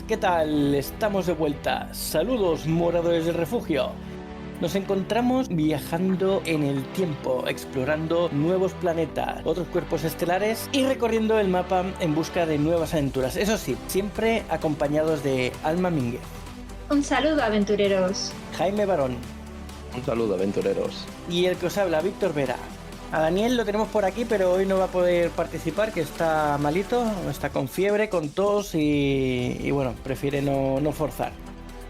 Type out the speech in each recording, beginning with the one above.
¿Qué tal? Estamos de vuelta. Saludos, moradores del refugio. Nos encontramos viajando en el tiempo, explorando nuevos planetas, otros cuerpos estelares y recorriendo el mapa en busca de nuevas aventuras. Eso sí, siempre acompañados de Alma Mínguez. Un saludo, aventureros. Jaime Barón. Un saludo, aventureros. Y el que os habla, Víctor Vera. A Daniel lo tenemos por aquí, pero hoy no va a poder participar, que está malito, está con fiebre, con tos y bueno, prefiere no forzar.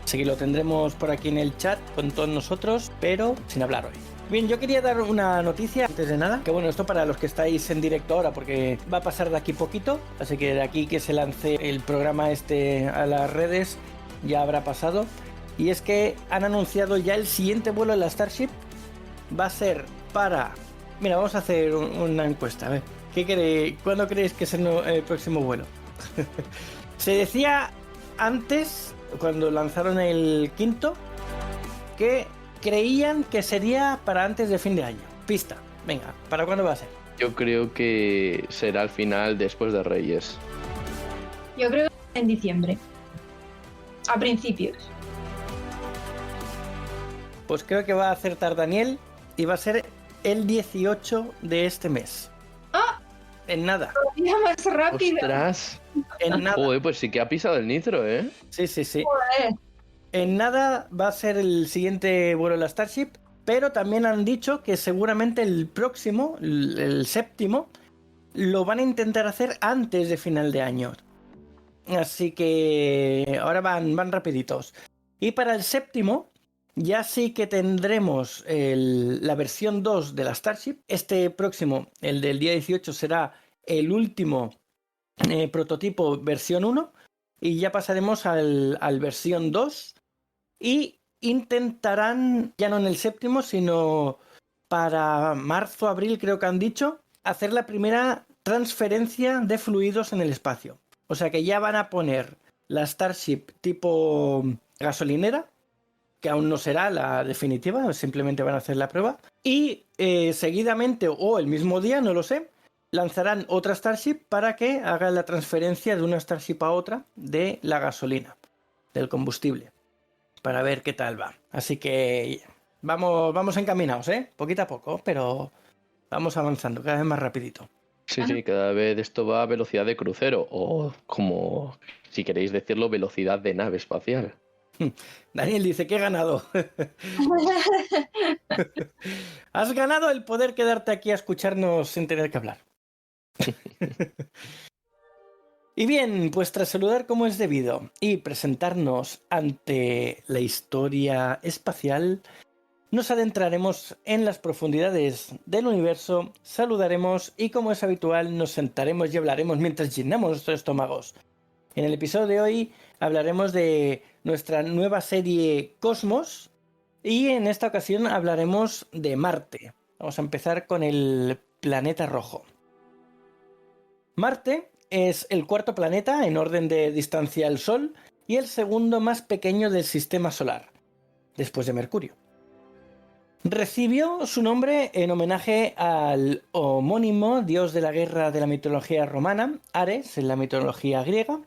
Así que lo tendremos por aquí en el chat con todos nosotros, pero sin hablar hoy. Bien, yo quería dar una noticia antes de nada, que bueno, esto para los que estáis en directo ahora, porque va a pasar de aquí poquito, así que de aquí que se lance el programa este a las redes ya habrá pasado. Y es que han anunciado ya el siguiente vuelo de la Starship. Va a ser para... Mira, vamos a hacer una encuesta, a ver. ¿Cuándo creéis que es el próximo vuelo? Se decía antes, cuando lanzaron el quinto, que creían que sería para antes de fin de año. Pista, venga, ¿para cuándo va a ser? Yo creo que será al final después de Reyes. Yo creo que en diciembre. A principios. Pues creo que va a acertar Daniel y va a ser el 18 de este mes. ¡Ah! En nada. Todavía más rápido. ¡Ostras! En nada. Joder, pues sí que ha pisado el nitro, ¿eh? Sí. Joder. En nada va a ser el siguiente vuelo de la Starship, pero también han dicho que seguramente el próximo, el séptimo, lo van a intentar hacer antes de final de año. Así que ahora van rapiditos. Y para el séptimo ya sí que tendremos la versión 2 de la Starship. Este próximo, el del día 18, será el último prototipo versión 1. Y ya pasaremos al versión 2. Y intentarán, ya no en el séptimo, sino para marzo, abril, creo que han dicho, hacer la primera transferencia de fluidos en el espacio. O sea que ya van a poner la Starship tipo gasolinera, que aún no será la definitiva, simplemente van a hacer la prueba. Y seguidamente, o el mismo día, no lo sé, lanzarán otra Starship para que haga la transferencia de una Starship a otra de la gasolina, del combustible, para ver qué tal va. Así que vamos encaminados, poquito a poco, pero vamos avanzando cada vez más rapidito. Sí, cada vez esto va a velocidad de crucero, o como, si queréis decirlo, velocidad de nave espacial. Daniel dice que he ganado. Has ganado el poder quedarte aquí a escucharnos sin tener que hablar. Y bien, pues tras saludar como es debido y presentarnos ante la historia espacial, nos adentraremos en las profundidades del universo, saludaremos y, como es habitual, nos sentaremos y hablaremos mientras llenamos nuestros estómagos. En el episodio de hoy hablaremos de nuestra nueva serie Cosmos y en esta ocasión hablaremos de Marte. Vamos a empezar con el planeta rojo. Marte es el cuarto planeta en orden de distancia al Sol y el segundo más pequeño del sistema solar, después de Mercurio. Recibió su nombre en homenaje al homónimo dios de la guerra de la mitología romana, Ares en la mitología griega,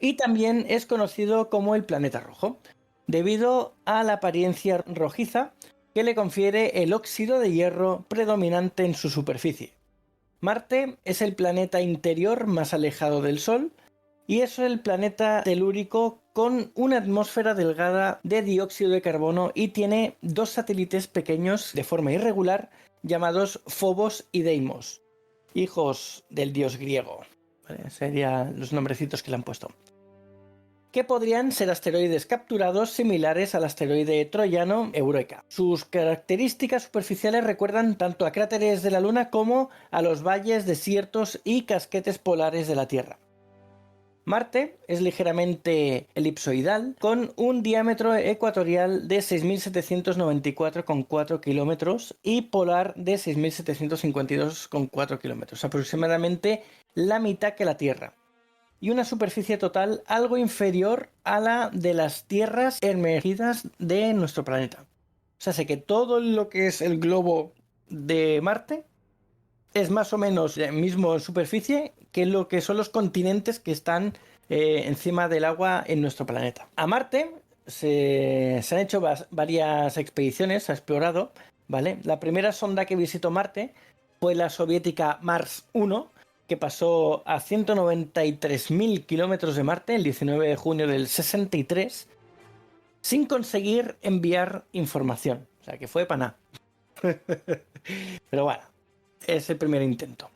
y también es conocido como el planeta rojo, debido a la apariencia rojiza que le confiere el óxido de hierro predominante en su superficie. Marte es el planeta interior más alejado del Sol y es el planeta telúrico con una atmósfera delgada de dióxido de carbono y tiene dos satélites pequeños de forma irregular llamados Phobos y Deimos, hijos del dios griego. ¿Vale? Serían los nombrecitos que le han puesto. Que podrían ser asteroides capturados similares al asteroide troyano Eureka. Sus características superficiales recuerdan tanto a cráteres de la Luna como a los valles, desiertos y casquetes polares de la Tierra. Marte es ligeramente elipsoidal, con un diámetro ecuatorial de 6.794,4 kilómetros y polar de 6.752,4 kilómetros, aproximadamente la mitad que la Tierra, y una superficie total algo inferior a la de las tierras emergidas de nuestro planeta. O sea, sé que todo lo que es el globo de Marte es más o menos el mismo en superficie que lo que son los continentes que están encima del agua en nuestro planeta. A Marte se han hecho varias expediciones, se ha explorado, ¿vale? La primera sonda que visitó Marte fue la soviética Mars 1, que pasó a 193.000 kilómetros de Marte el 19 de junio del 63, sin conseguir enviar información. O sea, que fue para nada. Pero bueno, es el primer intento.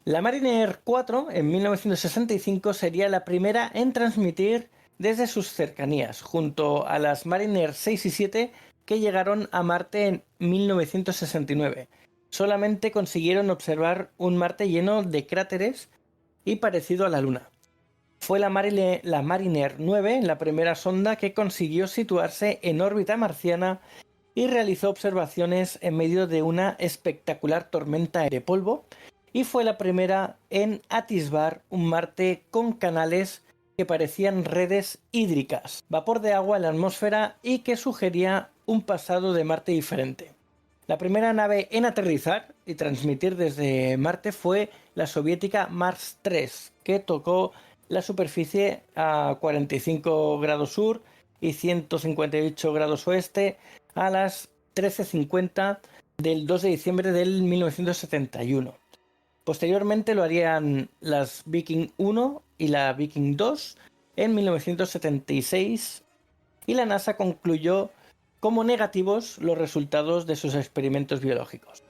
La Mariner 4 en 1965 sería la primera en transmitir desde sus cercanías, junto a las Mariner 6 y 7 que llegaron a Marte en 1969. Solamente consiguieron observar un Marte lleno de cráteres y parecido a la Luna. Fue la Mariner 9 la primera sonda que consiguió situarse en órbita marciana y realizó observaciones en medio de una espectacular tormenta de polvo, y fue la primera en atisbar un Marte con canales que parecían redes hídricas, vapor de agua en la atmósfera y que sugería un pasado de Marte diferente. La primera nave en aterrizar y transmitir desde Marte fue la soviética Mars 3, que tocó la superficie a 45 grados sur y 158 grados oeste a las 13:50 del 2 de diciembre del 1971. Posteriormente lo harían las Viking 1 y la Viking 2 en 1976, y la NASA concluyó como negativos los resultados de sus experimentos biológicos.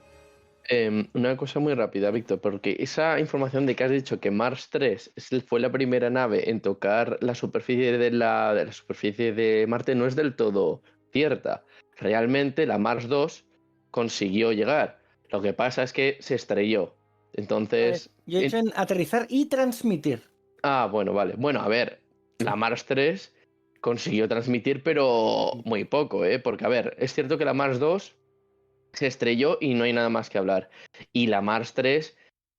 Una cosa muy rápida, Víctor, porque esa información de que has dicho que Mars 3 fue la primera nave en tocar la superficie de la superficie de Marte no es del todo cierta. Realmente la Mars 2 consiguió llegar. Lo que pasa es que se estrelló. Entonces... Yo he hecho en aterrizar y transmitir. Ah, bueno, vale. Bueno, a ver, la Mars 3 consiguió transmitir, pero muy poco, ¿eh? Porque, a ver, es cierto que la Mars 2 se estrelló y no hay nada más que hablar. Y la Mars 3,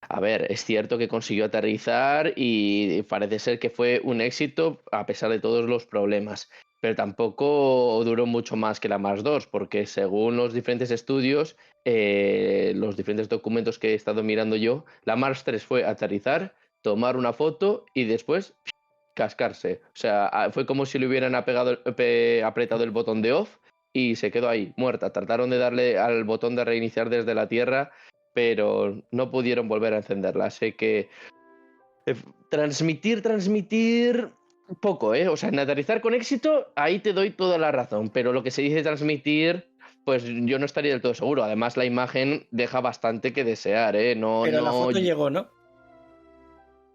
a ver, es cierto que consiguió aterrizar y parece ser que fue un éxito a pesar de todos los problemas. Pero tampoco duró mucho más que la Mars 2, porque según los diferentes estudios, los diferentes documentos que he estado mirando yo, la Mars 3 fue aterrizar, tomar una foto y después cascarse. O sea, fue como si le hubieran apretado el botón de off y se quedó ahí, muerta. Trataron de darle al botón de reiniciar desde la Tierra, pero no pudieron volver a encenderla. Así que transmitir poco, ¿eh? O sea, en aterrizar con éxito, ahí te doy toda la razón, pero lo que se dice transmitir, pues yo no estaría del todo seguro. Además, la imagen deja bastante que desear, ¿eh? Pero la foto llegó, ¿no?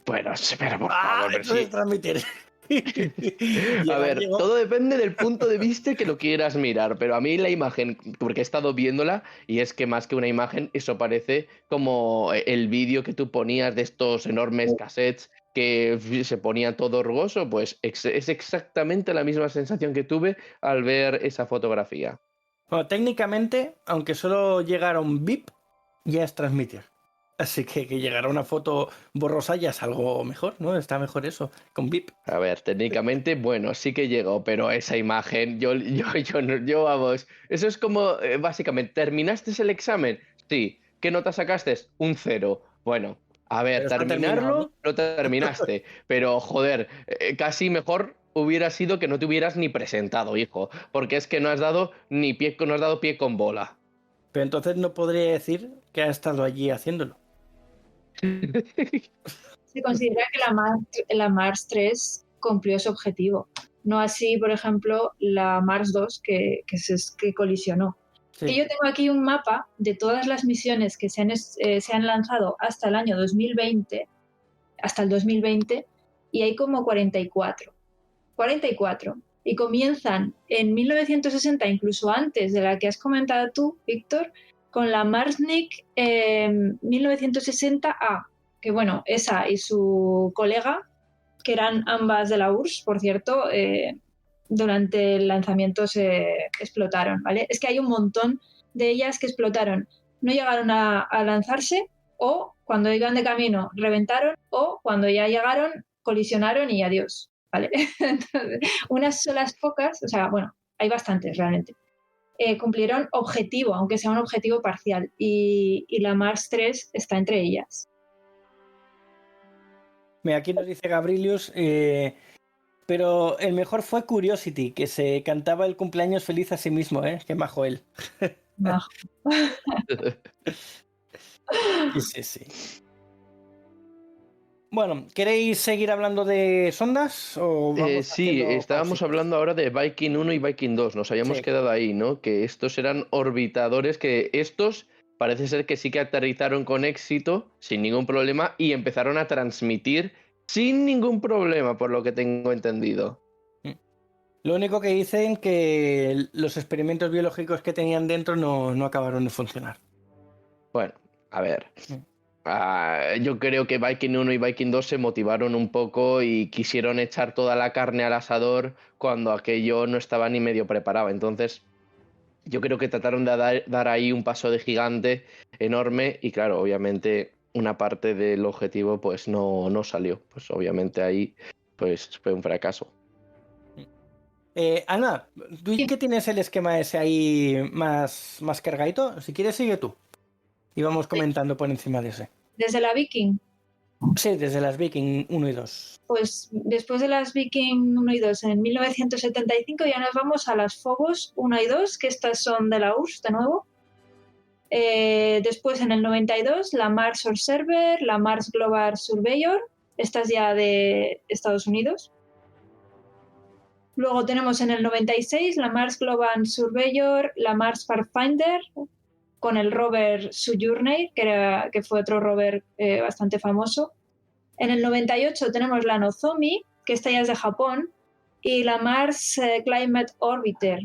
Bueno, pero por favor, pero sí. Sí. Transmitir. A ver, llegó. todo depende del punto de vista que lo quieras mirar, pero a mí la imagen, porque he estado viéndola, y es que más que una imagen, eso parece como el vídeo que tú ponías de estos enormes cassettes que se ponía todo rugoso, pues es exactamente la misma sensación que tuve al ver esa fotografía. Bueno, técnicamente, aunque solo llegara un bip, ya es transmitir. Así que llegar a una foto borrosa ya es algo mejor, ¿no? Está mejor eso, con bip. A ver, técnicamente, bueno, sí que llegó, pero esa imagen, yo vamos, eso es como, básicamente, ¿terminaste el examen? Sí. ¿Qué nota sacaste? Un 0. Bueno, a ver, Pero está terminado, terminarlo, no terminaste, pero joder, casi mejor hubiera sido que no te hubieras ni presentado, hijo, porque es que no has dado pie con bola. Pero entonces no podría decir que ha estado allí haciéndolo. Se considera que la Mars 3 cumplió su objetivo. No así, por ejemplo, la Mars 2 que colisionó. Sí. Y yo tengo aquí un mapa de todas las misiones que se han lanzado hasta el año 2020, hasta el 2020, y hay como 44. 44. Y comienzan en 1960, incluso antes de la que has comentado tú, Víctor, con la Marsnik 1960A, que bueno, esa y su colega, que eran ambas de la URSS, por cierto, durante el lanzamiento se explotaron, ¿vale? Es que hay un montón de ellas que explotaron. No llegaron a lanzarse, o cuando iban de camino reventaron, o cuando ya llegaron colisionaron y adiós, ¿vale? Entonces, unas solas pocas, o sea, bueno, hay bastantes realmente, cumplieron objetivo, aunque sea un objetivo parcial, y la Mars 3 está entre ellas. Mira, aquí nos dice Gabrilius, pero el mejor fue Curiosity, que se cantaba el cumpleaños feliz a sí mismo, ¿eh? Qué majo él. No. Sí. Bueno, ¿queréis seguir hablando de sondas o vamos Sí, haciendo estábamos pausitas? hablando ahora de Viking 1 y Viking 2. Nos habíamos Sí. quedado ahí, ¿no? Que estos eran orbitadores que estos parece ser que sí que aterrizaron con éxito, sin ningún problema, y empezaron a transmitir sin ningún problema, por lo que tengo entendido. Lo único que dicen que los experimentos biológicos que tenían dentro no acabaron de funcionar. Bueno, a ver. Mm. Yo creo que Viking 1 y Viking 2 se motivaron un poco y quisieron echar toda la carne al asador cuando aquello no estaba ni medio preparado. Entonces, yo creo que trataron de dar ahí un paso de gigante enorme y claro, obviamente una parte del objetivo pues no salió. Pues obviamente ahí pues fue un fracaso. Ana, ¿tú que tienes el esquema ese ahí más cargadito? Si quieres, sigue tú. Y vamos comentando por encima de ese. Desde la Viking. Sí, desde las Viking 1 y 2. Pues después de las Viking 1 y 2, en 1975 ya nos vamos a las Phobos 1 y 2, que estas son de la URSS de nuevo. Después en el 92 la Mars Observer, la Mars Global Surveyor, estas ya de Estados Unidos. Luego tenemos en el 96 la Mars Global Surveyor, la Mars Pathfinder, con el rover Sojourner, que fue otro rover bastante famoso. En el 98 tenemos la Nozomi, que esta ya es de Japón, y la Mars Climate Orbiter.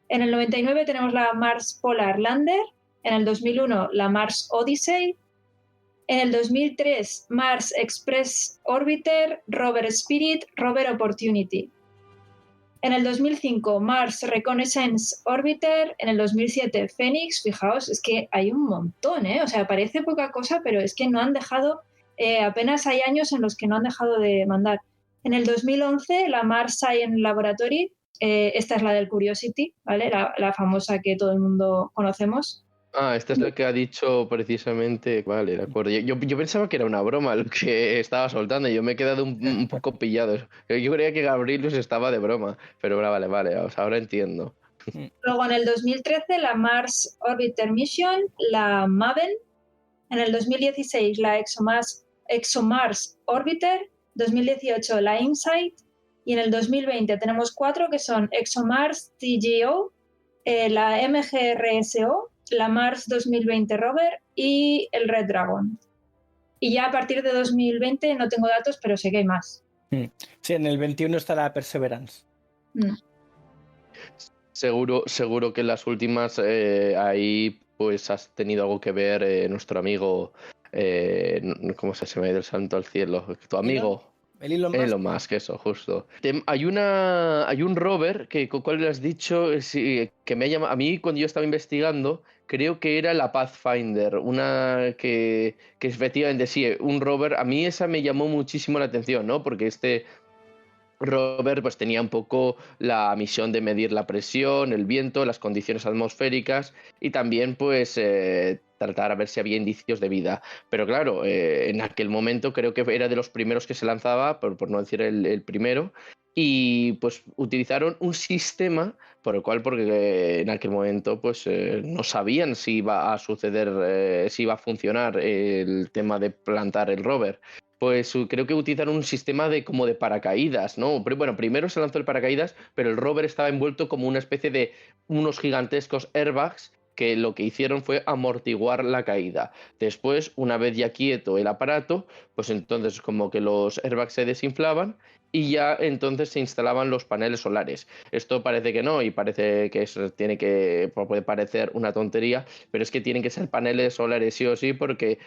En el 99 tenemos la Mars Polar Lander, en el 2001 la Mars Odyssey, en el 2003 Mars Express Orbiter, rover Spirit, rover Opportunity. En el 2005 Mars Reconnaissance Orbiter, en el 2007 Phoenix, fijaos, es que hay un montón, ¿eh? O sea, parece poca cosa, pero es que no han dejado, apenas hay años en los que no han dejado de mandar. En el 2011 la Mars Science Laboratory, esta es la del Curiosity, ¿vale? La famosa que todo el mundo conocemos. Esta es la que ha dicho precisamente. Vale, de acuerdo. Yo pensaba que era una broma lo que estaba soltando. Yo me he quedado un poco pillado. Yo creía que Gabrielus estaba de broma. Pero vale, o sea, ahora entiendo. Luego en el 2013 la Mars Orbiter Mission, la MAVEN. En el 2016 la ExoMars Orbiter. 2018 la InSight. Y en el 2020 tenemos 4 que son ExoMars TGO, la MGRSO, la Mars 2020 Rover y el Red Dragon. Y ya a partir de 2020 no tengo datos, pero sé que hay más. Sí, en el 21 está la Perseverance. Seguro que en las últimas ahí pues has tenido algo que ver nuestro amigo, ¿cómo se me ha ido el santo al cielo? Tu amigo. ¿El Elon Musk, eso, justo. Hay un rover que, ¿cuál le has dicho? Sí, que me ha llamado. A mí, cuando yo estaba investigando, creo que era la Pathfinder, una que efectivamente sí, un rover. A mí esa me llamó muchísimo la atención, ¿no? Porque este rover pues tenía un poco la misión de medir la presión, el viento, las condiciones atmosféricas y también pues tratar a ver si había indicios de vida. Pero claro, en aquel momento creo que era de los primeros que se lanzaba, por no decir el primero, y pues utilizaron un sistema por el cual, porque en aquel momento pues no sabían si iba a suceder, si iba a funcionar el tema de plantar el rover. Pues creo que utilizaron un sistema como de paracaídas, ¿no? Bueno, primero se lanzó el paracaídas, pero el rover estaba envuelto como una especie de unos gigantescos airbags que lo que hicieron fue amortiguar la caída. Después, una vez ya quieto el aparato, pues entonces como que los airbags se desinflaban y ya entonces se instalaban los paneles solares. Esto parece que no y parece que puede parecer una tontería, pero es que tienen que ser paneles solares sí o sí porque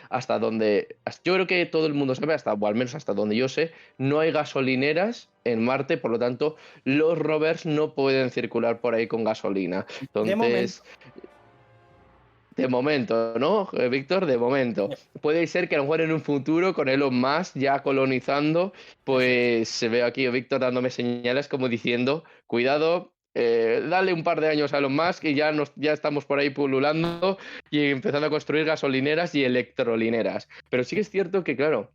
yo creo que todo el mundo sabe, o al menos hasta donde yo sé, no hay gasolineras en Marte, por lo tanto los rovers no pueden circular por ahí con gasolina. Entonces, de momento, ¿no, Víctor? De momento. Puede ser que a lo mejor en un futuro, con Elon Musk ya colonizando, pues se ve aquí a Víctor dándome señales como diciendo, cuidado, dale un par de años a Elon Musk y ya estamos por ahí pululando y empezando a construir gasolineras y electrolineras. Pero sí que es cierto que, claro,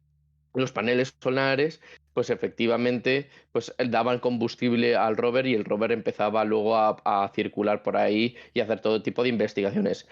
los paneles solares, pues efectivamente pues daban combustible al rover y el rover empezaba luego a circular por ahí y a hacer todo tipo de investigaciones.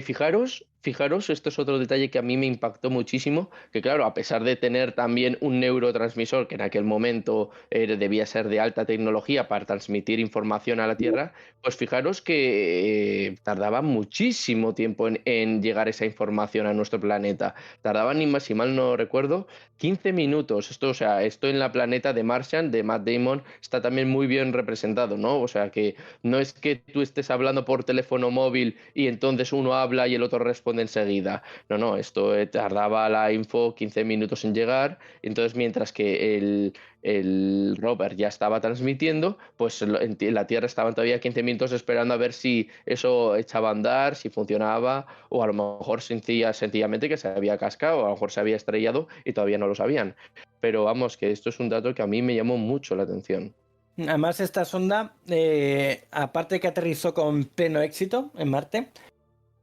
Fijaros, esto es otro detalle que a mí me impactó muchísimo, que claro, a pesar de tener también un neurotransmisor que en aquel momento debía ser de alta tecnología para transmitir información a la Tierra, pues fijaros que tardaba muchísimo tiempo en llegar esa información a nuestro planeta. Tardaban, ni más, si mal no recuerdo, 15 minutos. Esto, o sea, esto en la planeta de Martian, de Matt Damon, está también muy bien representado, ¿no? O sea, que no es que tú estés hablando por teléfono móvil y entonces uno habla y el otro responde enseguida. No, no, esto tardaba la info 15 minutos en llegar. Entonces, mientras que el rover ya estaba transmitiendo, pues en la Tierra estaban todavía 15 minutos esperando a ver si eso echaba a andar, si funcionaba, o a lo mejor sencillamente que se había cascado, o a lo mejor se había estrellado y todavía no lo sabían. Pero vamos, que esto es un dato que a mí me llamó mucho la atención. Además, esta sonda, aparte de que aterrizó con pleno éxito en Marte,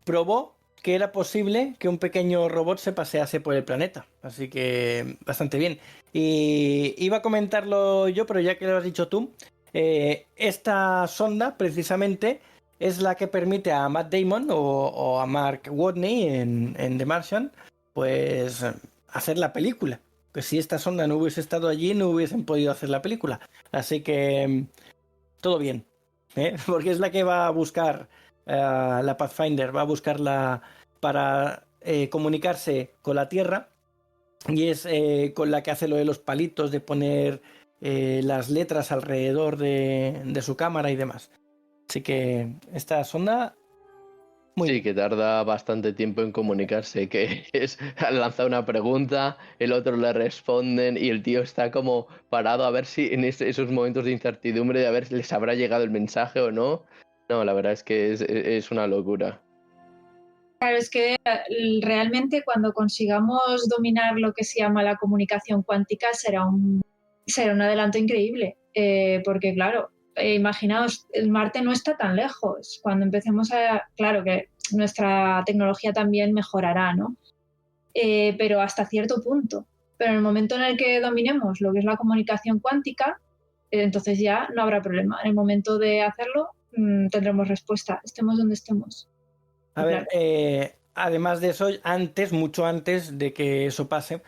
probó que era posible que un pequeño robot se pasease por el planeta. Así que bastante bien. Y iba a comentarlo yo, pero ya que lo has dicho tú, esta sonda precisamente es la que permite a Matt Damon o a Mark Watney en The Martian, pues hacer la película. Que si esta sonda no hubiese estado allí, no hubiesen podido hacer la película. Así que todo bien, ¿eh? Porque es la que va a buscar la Pathfinder, va a buscarla para comunicarse con la Tierra y es con la que hace lo de los palitos de poner las letras alrededor de su cámara y demás. Así que esta sonda, muy Sí, bien. que tarda bastante tiempo en comunicarse, que es lanza una pregunta, el otro le responden y el tío está como parado a ver si en esos momentos de incertidumbre de a ver si les habrá llegado el mensaje o no. No, la verdad es que es una locura. Claro, es que realmente cuando consigamos dominar lo que se llama la comunicación cuántica será un adelanto increíble, porque claro, imaginaos, el Marte no está tan lejos. Cuando empecemos claro que nuestra tecnología también mejorará, ¿no? Pero hasta cierto punto. Pero en el momento en el que dominemos lo que es la comunicación cuántica, entonces ya no habrá problema. En el momento de hacerlo, tendremos respuesta, estemos donde estemos. A Claro. ver, además de eso, mucho antes de que eso pase,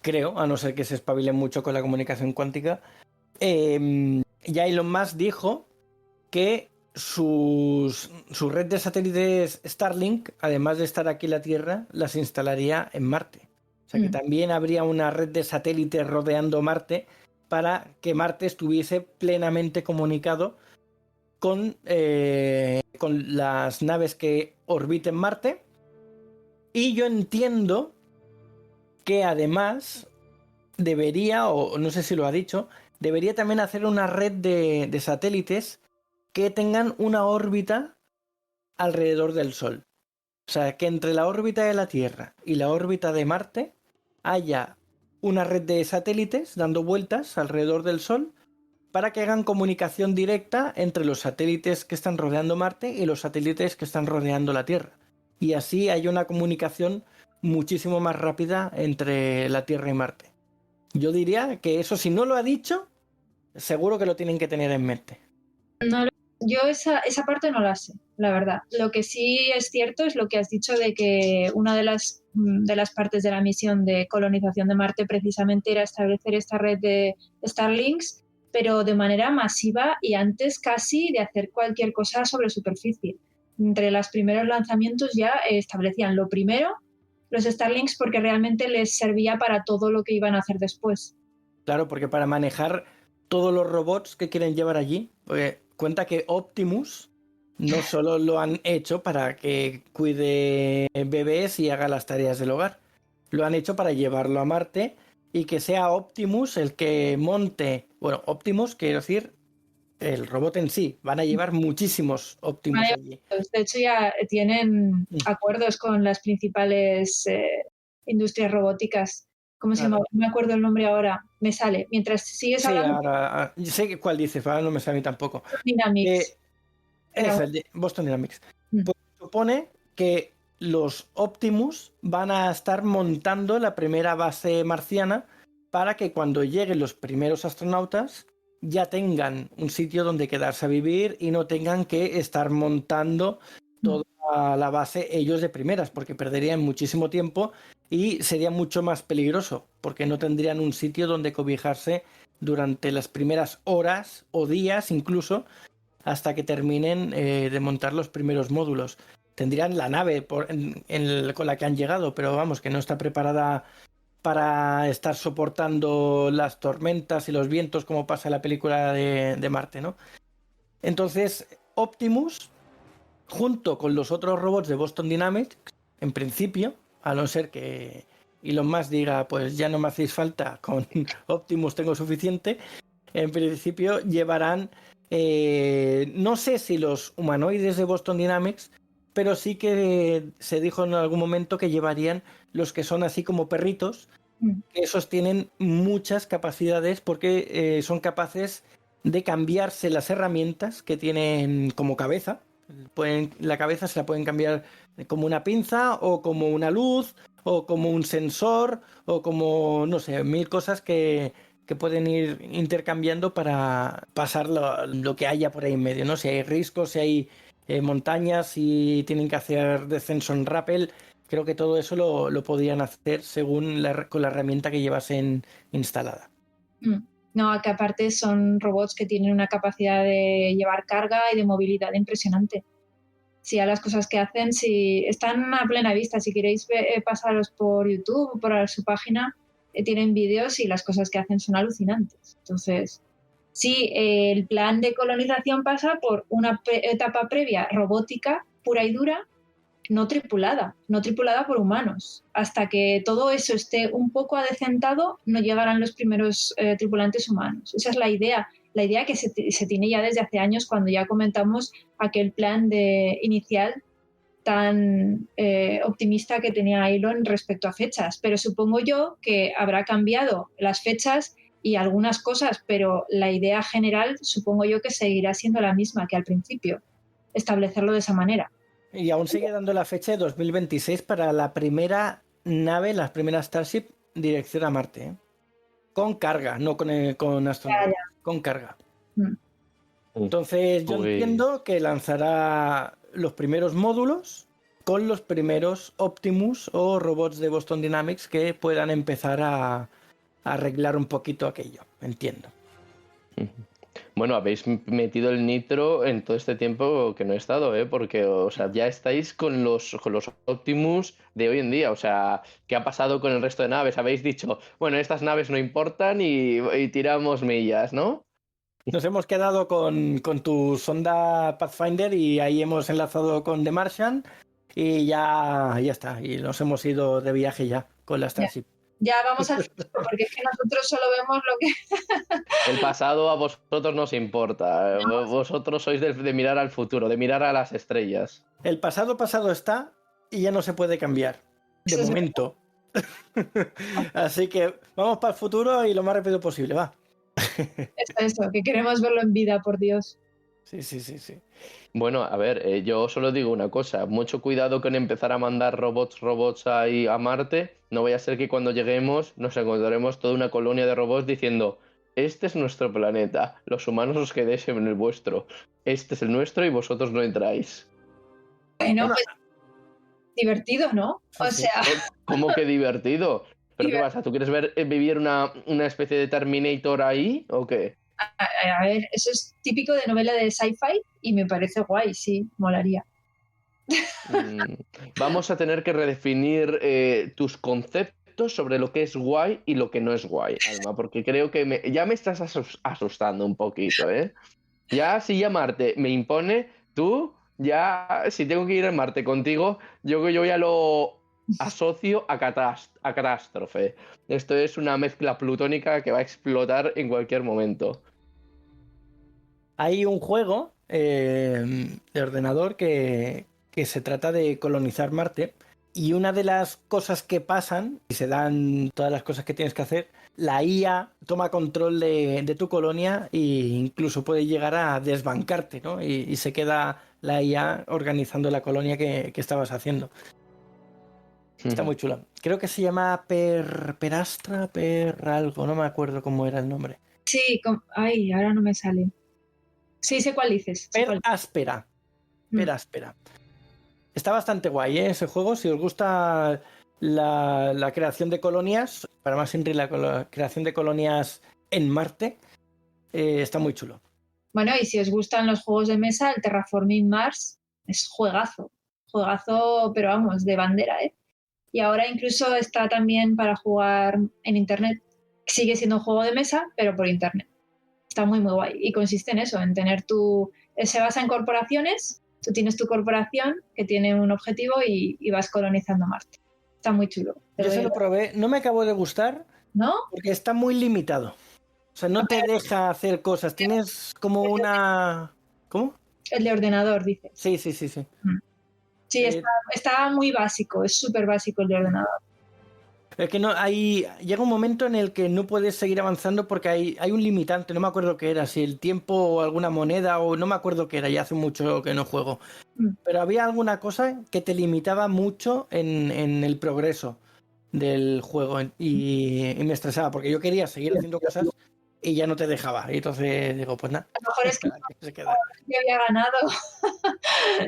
creo, a no ser que se espabilen mucho con la comunicación cuántica, ya Elon Musk dijo que su red de satélites Starlink, además de estar aquí en la Tierra, las instalaría en Marte. O sea que también habría una red de satélites rodeando Marte para que Marte estuviese plenamente comunicado con las naves que orbiten Marte. Y yo entiendo que además debería, o no sé si lo ha dicho, debería también hacer una red de satélites que tengan una órbita alrededor del Sol. O sea, que entre la órbita de la Tierra y la órbita de Marte haya una red de satélites dando vueltas alrededor del Sol para que hagan comunicación directa entre los satélites que están rodeando Marte y los satélites que están rodeando la Tierra. Y así hay una comunicación muchísimo más rápida entre la Tierra y Marte. Yo diría que eso, si no lo ha dicho, seguro que lo tienen que tener en mente. No, yo esa parte no la sé, la verdad. Lo que sí es cierto es lo que has dicho de que una de las partes de la misión de colonización de Marte precisamente era establecer esta red de Starlinks, pero de manera masiva y antes casi de hacer cualquier cosa sobre superficie. Entre los primeros lanzamientos ya establecían lo primero, los Starlinks, porque realmente les servía para todo lo que iban a hacer después. Claro, porque para manejar todos los robots que quieren llevar allí, cuenta que Optimus no solo lo han hecho para que cuide bebés y haga las tareas del hogar, lo han hecho para llevarlo a Marte y que sea Optimus el que monte, bueno, Optimus, quiero decir, el robot en sí, van a llevar muchísimos Optimus Vale, allí. pues, de hecho, ya tienen acuerdos con las principales industrias robóticas. ¿Cómo se llama? Claro. No me acuerdo el nombre ahora. Me sale. Mientras sigues Sí, hablando, ahora sé cuál dices, ahora no me sale a mí tampoco. Dynamics. Es el de Boston Dynamics. Mm. Pues supone que los Optimus van a estar montando la primera base marciana para que cuando lleguen los primeros astronautas ya tengan un sitio donde quedarse a vivir y no tengan que estar montando toda la base ellos de primeras, porque perderían muchísimo tiempo y sería mucho más peligroso, porque no tendrían un sitio donde cobijarse durante las primeras horas o días incluso, hasta que terminen de montar los primeros módulos. Tendrían la nave con la que han llegado, pero vamos, que no está preparada para estar soportando las tormentas y los vientos como pasa en la película de Marte, ¿no? Entonces, Optimus, junto con los otros robots de Boston Dynamics, en principio, a no ser que Elon Musk diga, pues ya no me hacéis falta, con Optimus tengo suficiente, en principio llevarán, no sé si los humanoides de Boston Dynamics, pero sí que se dijo en algún momento que llevarían los que son así como perritos, que esos tienen muchas capacidades porque son capaces de cambiarse las herramientas que tienen como cabeza. La cabeza se la pueden cambiar como una pinza o como una luz o como un sensor o como, no sé, mil cosas que pueden ir intercambiando para pasar lo que haya por ahí en medio, ¿no? Si hay riscos, si hay montañas, si tienen que hacer descenso en rappel, creo que todo eso lo podían hacer según con la herramienta que llevasen instalada. No, que aparte son robots que tienen una capacidad de llevar carga y de movilidad impresionante. Si a las cosas que hacen, si están a plena vista, si queréis pasaros por YouTube o por su página, tienen vídeos y las cosas que hacen son alucinantes. Entonces, sí, el plan de colonización pasa por una etapa previa robótica pura y dura, no tripulada por humanos. Hasta que todo eso esté un poco adecentado, no llegarán los primeros tripulantes humanos. Esa es la idea que se tiene ya desde hace años, cuando ya comentamos aquel plan inicial tan optimista que tenía Elon respecto a fechas. Pero supongo yo que habrá cambiado las fechas y algunas cosas, pero la idea general supongo yo que seguirá siendo la misma que al principio, establecerlo de esa manera. Y aún sigue dando la fecha de 2026 para la primera nave, las primeras Starship, dirección a Marte, ¿eh? Con carga, no con astronautas, con carga. Entonces yo entiendo que lanzará los primeros módulos con los primeros Optimus o robots de Boston Dynamics que puedan empezar a arreglar un poquito aquello, entiendo. Bueno, habéis metido el nitro en todo este tiempo que no he estado, ¿eh? Porque, o sea, ya estáis con los Optimus de hoy en día. O sea, ¿qué ha pasado con el resto de naves? Habéis dicho, bueno, estas naves no importan y tiramos millas, ¿no? Nos hemos quedado con tu sonda Pathfinder y ahí hemos enlazado con The Martian y ya está. Y nos hemos ido de viaje ya con la Starship. Ya vamos al futuro, porque es que nosotros solo vemos lo que... El pasado a vosotros no os importa. No. Vosotros sois de mirar al futuro, de mirar a las estrellas. El pasado está y ya no se puede cambiar. De momento. Así que vamos para el futuro y lo más rápido posible, va. Eso, que queremos verlo en vida, por Dios. Sí. Bueno, a ver, yo solo digo una cosa, mucho cuidado con empezar a mandar robots ahí a Marte, no vaya a ser que cuando lleguemos nos encontraremos toda una colonia de robots diciendo, este es nuestro planeta, los humanos os quedéis en el vuestro, este es el nuestro y vosotros no entráis. Bueno, pues divertido, ¿no? O sea... ¿Cómo que divertido? ¿Pero qué pasa? ¿Tú quieres vivir una especie de Terminator ahí o qué? A ver, eso es típico de novela de sci-fi y me parece guay, sí, molaría. Vamos a tener que redefinir tus conceptos sobre lo que es guay y lo que no es guay, Alma, porque creo que ya me estás asustando un poquito, ¿eh? Ya si Marte me impone, tú ya, si tengo que ir a Marte contigo, yo ya lo asocio a catástrofe. Esto es una mezcla plutónica que va a explotar en cualquier momento. Hay un juego de ordenador que se trata de colonizar Marte y una de las cosas que pasan, y se dan todas las cosas que tienes que hacer, la IA toma control de tu colonia e incluso puede llegar a desbancarte, ¿no? Y se queda la IA organizando la colonia que estabas haciendo. Está muy chula. Creo que se llama Perastra, algo, no me acuerdo cómo era el nombre. Sí, ay, ahora no me sale. Sí, sé cuál dices. Peráspera. Peráspera. Está bastante guay, ese juego. Si os gusta la creación de colonias, para más Inri, la creación de colonias en Marte, está muy chulo. Bueno, y si os gustan los juegos de mesa, el Terraforming Mars es juegazo. Juegazo, pero vamos, de bandera, ¿eh? Y ahora incluso está también para jugar en internet. Sigue siendo un juego de mesa, pero por internet. Está muy, muy guay. Y consiste en eso, en tener se basa en corporaciones. Tú tienes tu corporación que tiene un objetivo y vas colonizando Marte. Está muy chulo. Yo se lo probé, no me acabó de gustar, ¿no? Porque está muy limitado. O sea, no te deja hacer cosas. Tienes como una... ¿Cómo? El de ordenador, dices. Sí. Sí, está muy básico, es súper básico el de ordenador. Es que no, llega un momento en el que no puedes seguir avanzando porque hay un limitante, no me acuerdo qué era, si el tiempo o alguna moneda o no me acuerdo qué era, ya hace mucho que no juego. Pero había alguna cosa que te limitaba mucho en el progreso del juego y me estresaba porque yo quería seguir haciendo cosas y ya no te dejaba. Y entonces digo, pues nada. A lo mejor es que se queda. Yo había ganado.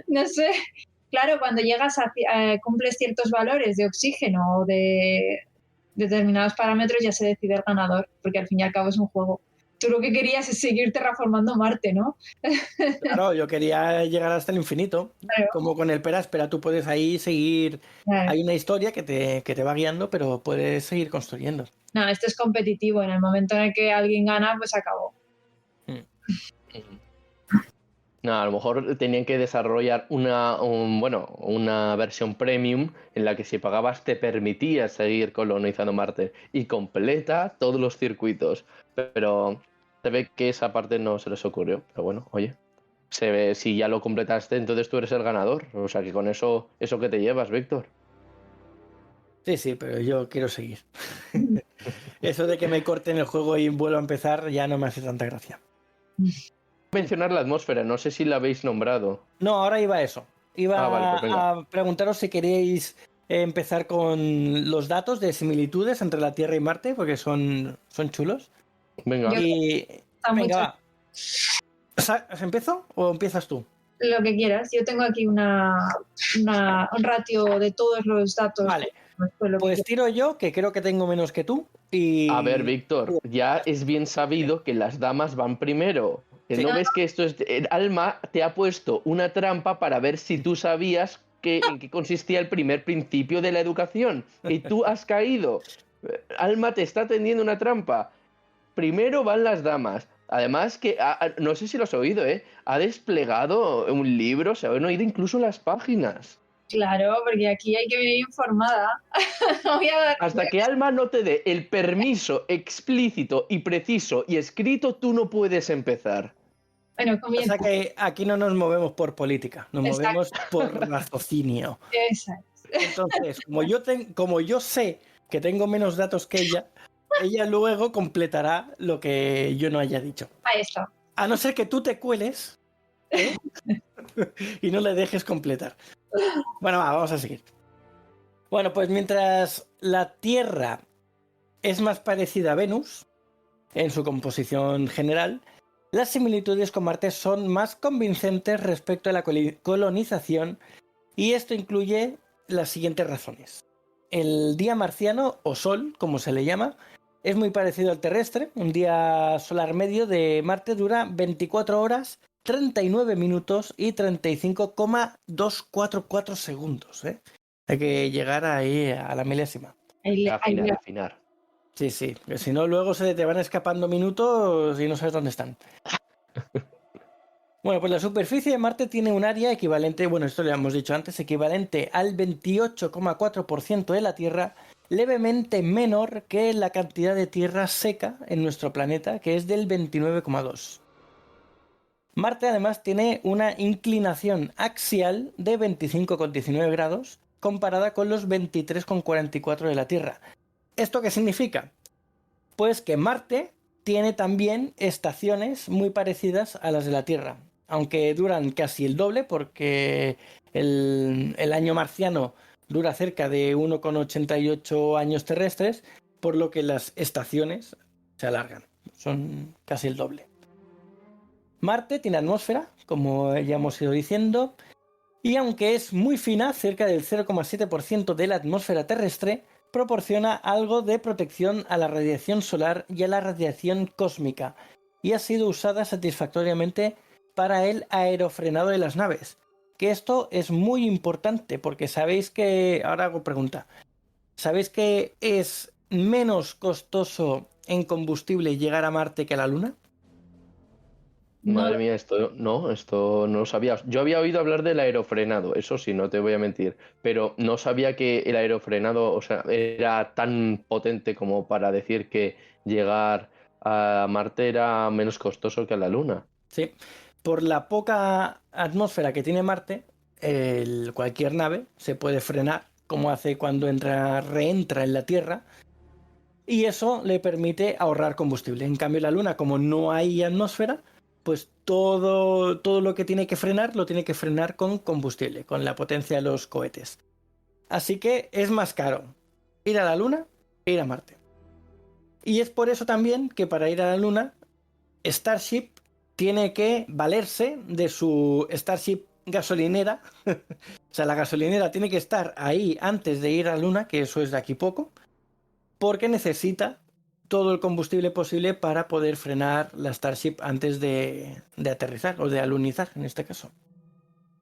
No sé. Claro, cuando llegas cumples ciertos valores de oxígeno o de determinados parámetros, ya se decide el ganador, porque al fin y al cabo es un juego. Tú lo que querías es seguir terraformando Marte, ¿no? Claro, yo quería llegar hasta el infinito. Claro. Como con el Peráspera, tú puedes ahí seguir. Claro. Hay una historia que te va guiando, pero puedes seguir construyendo. No, esto es competitivo. En el momento en el que alguien gana, pues acabó. No, a lo mejor tenían que desarrollar una versión premium en la que si pagabas te permitía seguir colonizando Marte y completa todos los circuitos. Pero se ve que esa parte no se les ocurrió. Pero bueno, oye, se ve, si ya lo completaste, entonces tú eres el ganador. O sea que con eso que te llevas, Víctor. Sí, pero yo quiero seguir. Eso de que me corten el juego y vuelva a empezar ya no me hace tanta gracia. Mencionar la atmósfera, no sé si la habéis nombrado. No, ahora iba a eso. Iba pues a preguntaros si queréis empezar con los datos de similitudes entre la Tierra y Marte, porque son chulos. Venga. Venga, va. ¿Se empezó o empiezas tú? Lo que quieras. Yo tengo aquí un ratio de todos los datos. Vale. Pues tiro yo, que creo que tengo menos que tú. A ver, Víctor, ya es bien sabido que las damas van primero. ¿No ves que esto es... Alma te ha puesto una trampa para ver si tú sabías en qué consistía el primer principio de la educación. Y tú has caído. Alma te está tendiendo una trampa. Primero van las damas. Además que, no sé si lo has oído, ha desplegado un libro, se han oído incluso las páginas. Claro, porque aquí hay que venir informada. Hasta que Alma no te dé el permiso explícito y preciso y escrito, tú no puedes empezar. Bueno, comienza. O sea que aquí no nos movemos por política, nos movemos por raciocinio. Exacto. Entonces, como yo sé que tengo menos datos que ella luego completará lo que yo no haya dicho. Ahí está. A no ser que tú te cueles y no le dejes completar. Bueno, vamos a seguir. Bueno, pues mientras la Tierra es más parecida a Venus en su composición general, las similitudes con Marte son más convincentes respecto a la colonización y esto incluye las siguientes razones. El día marciano, o sol, como se le llama, es muy parecido al terrestre. Un día solar medio de Marte dura 24 horas, 39 minutos y 35,244 segundos. Hay que llegar ahí a la milésima. Afinar. Sí, que si no luego se te van escapando minutos y no sabes dónde están. Bueno, pues la superficie de Marte tiene un área equivalente, bueno, esto lo hemos dicho antes, equivalente al 28,4% de la Tierra, levemente menor que la cantidad de tierra seca en nuestro planeta, que es del 29,2%. Marte además tiene una inclinación axial de 25,19 grados comparada con los 23,44 de la Tierra. ¿Esto qué significa? Pues que Marte tiene también estaciones muy parecidas a las de la Tierra, aunque duran casi el doble porque el año marciano dura cerca de 1,88 años terrestres, por lo que las estaciones se alargan, son casi el doble. Marte tiene atmósfera, como ya hemos ido diciendo, y aunque es muy fina, cerca del 0,7% de la atmósfera terrestre, proporciona algo de protección a la radiación solar y a la radiación cósmica, y ha sido usada satisfactoriamente para el aerofrenado de las naves. Que esto es muy importante, porque sabéis que... Ahora hago pregunta. ¿Sabéis que es menos costoso en combustible llegar a Marte que a la Luna? No, Madre mía, esto no lo sabía. Yo había oído hablar del aerofrenado, eso sí, no te voy a mentir, pero no sabía que el aerofrenado, o sea, era tan potente como para decir que llegar a Marte era menos costoso que a la Luna. Sí. Por la poca atmósfera que tiene Marte, cualquier nave se puede frenar, como hace cuando reentra en la Tierra, y eso le permite ahorrar combustible. En cambio, la Luna, como no hay atmósfera, pues todo lo que tiene que frenar lo tiene que frenar con combustible, con la potencia de los cohetes. Así que es más caro ir a la Luna que ir a Marte. Y es por eso también que para ir a la Luna, Starship tiene que valerse de su Starship gasolinera. O sea, la gasolinera tiene que estar ahí antes de ir a la Luna, que eso es de aquí poco, porque necesita todo el combustible posible para poder frenar la Starship antes de aterrizar, o de alunizar en este caso.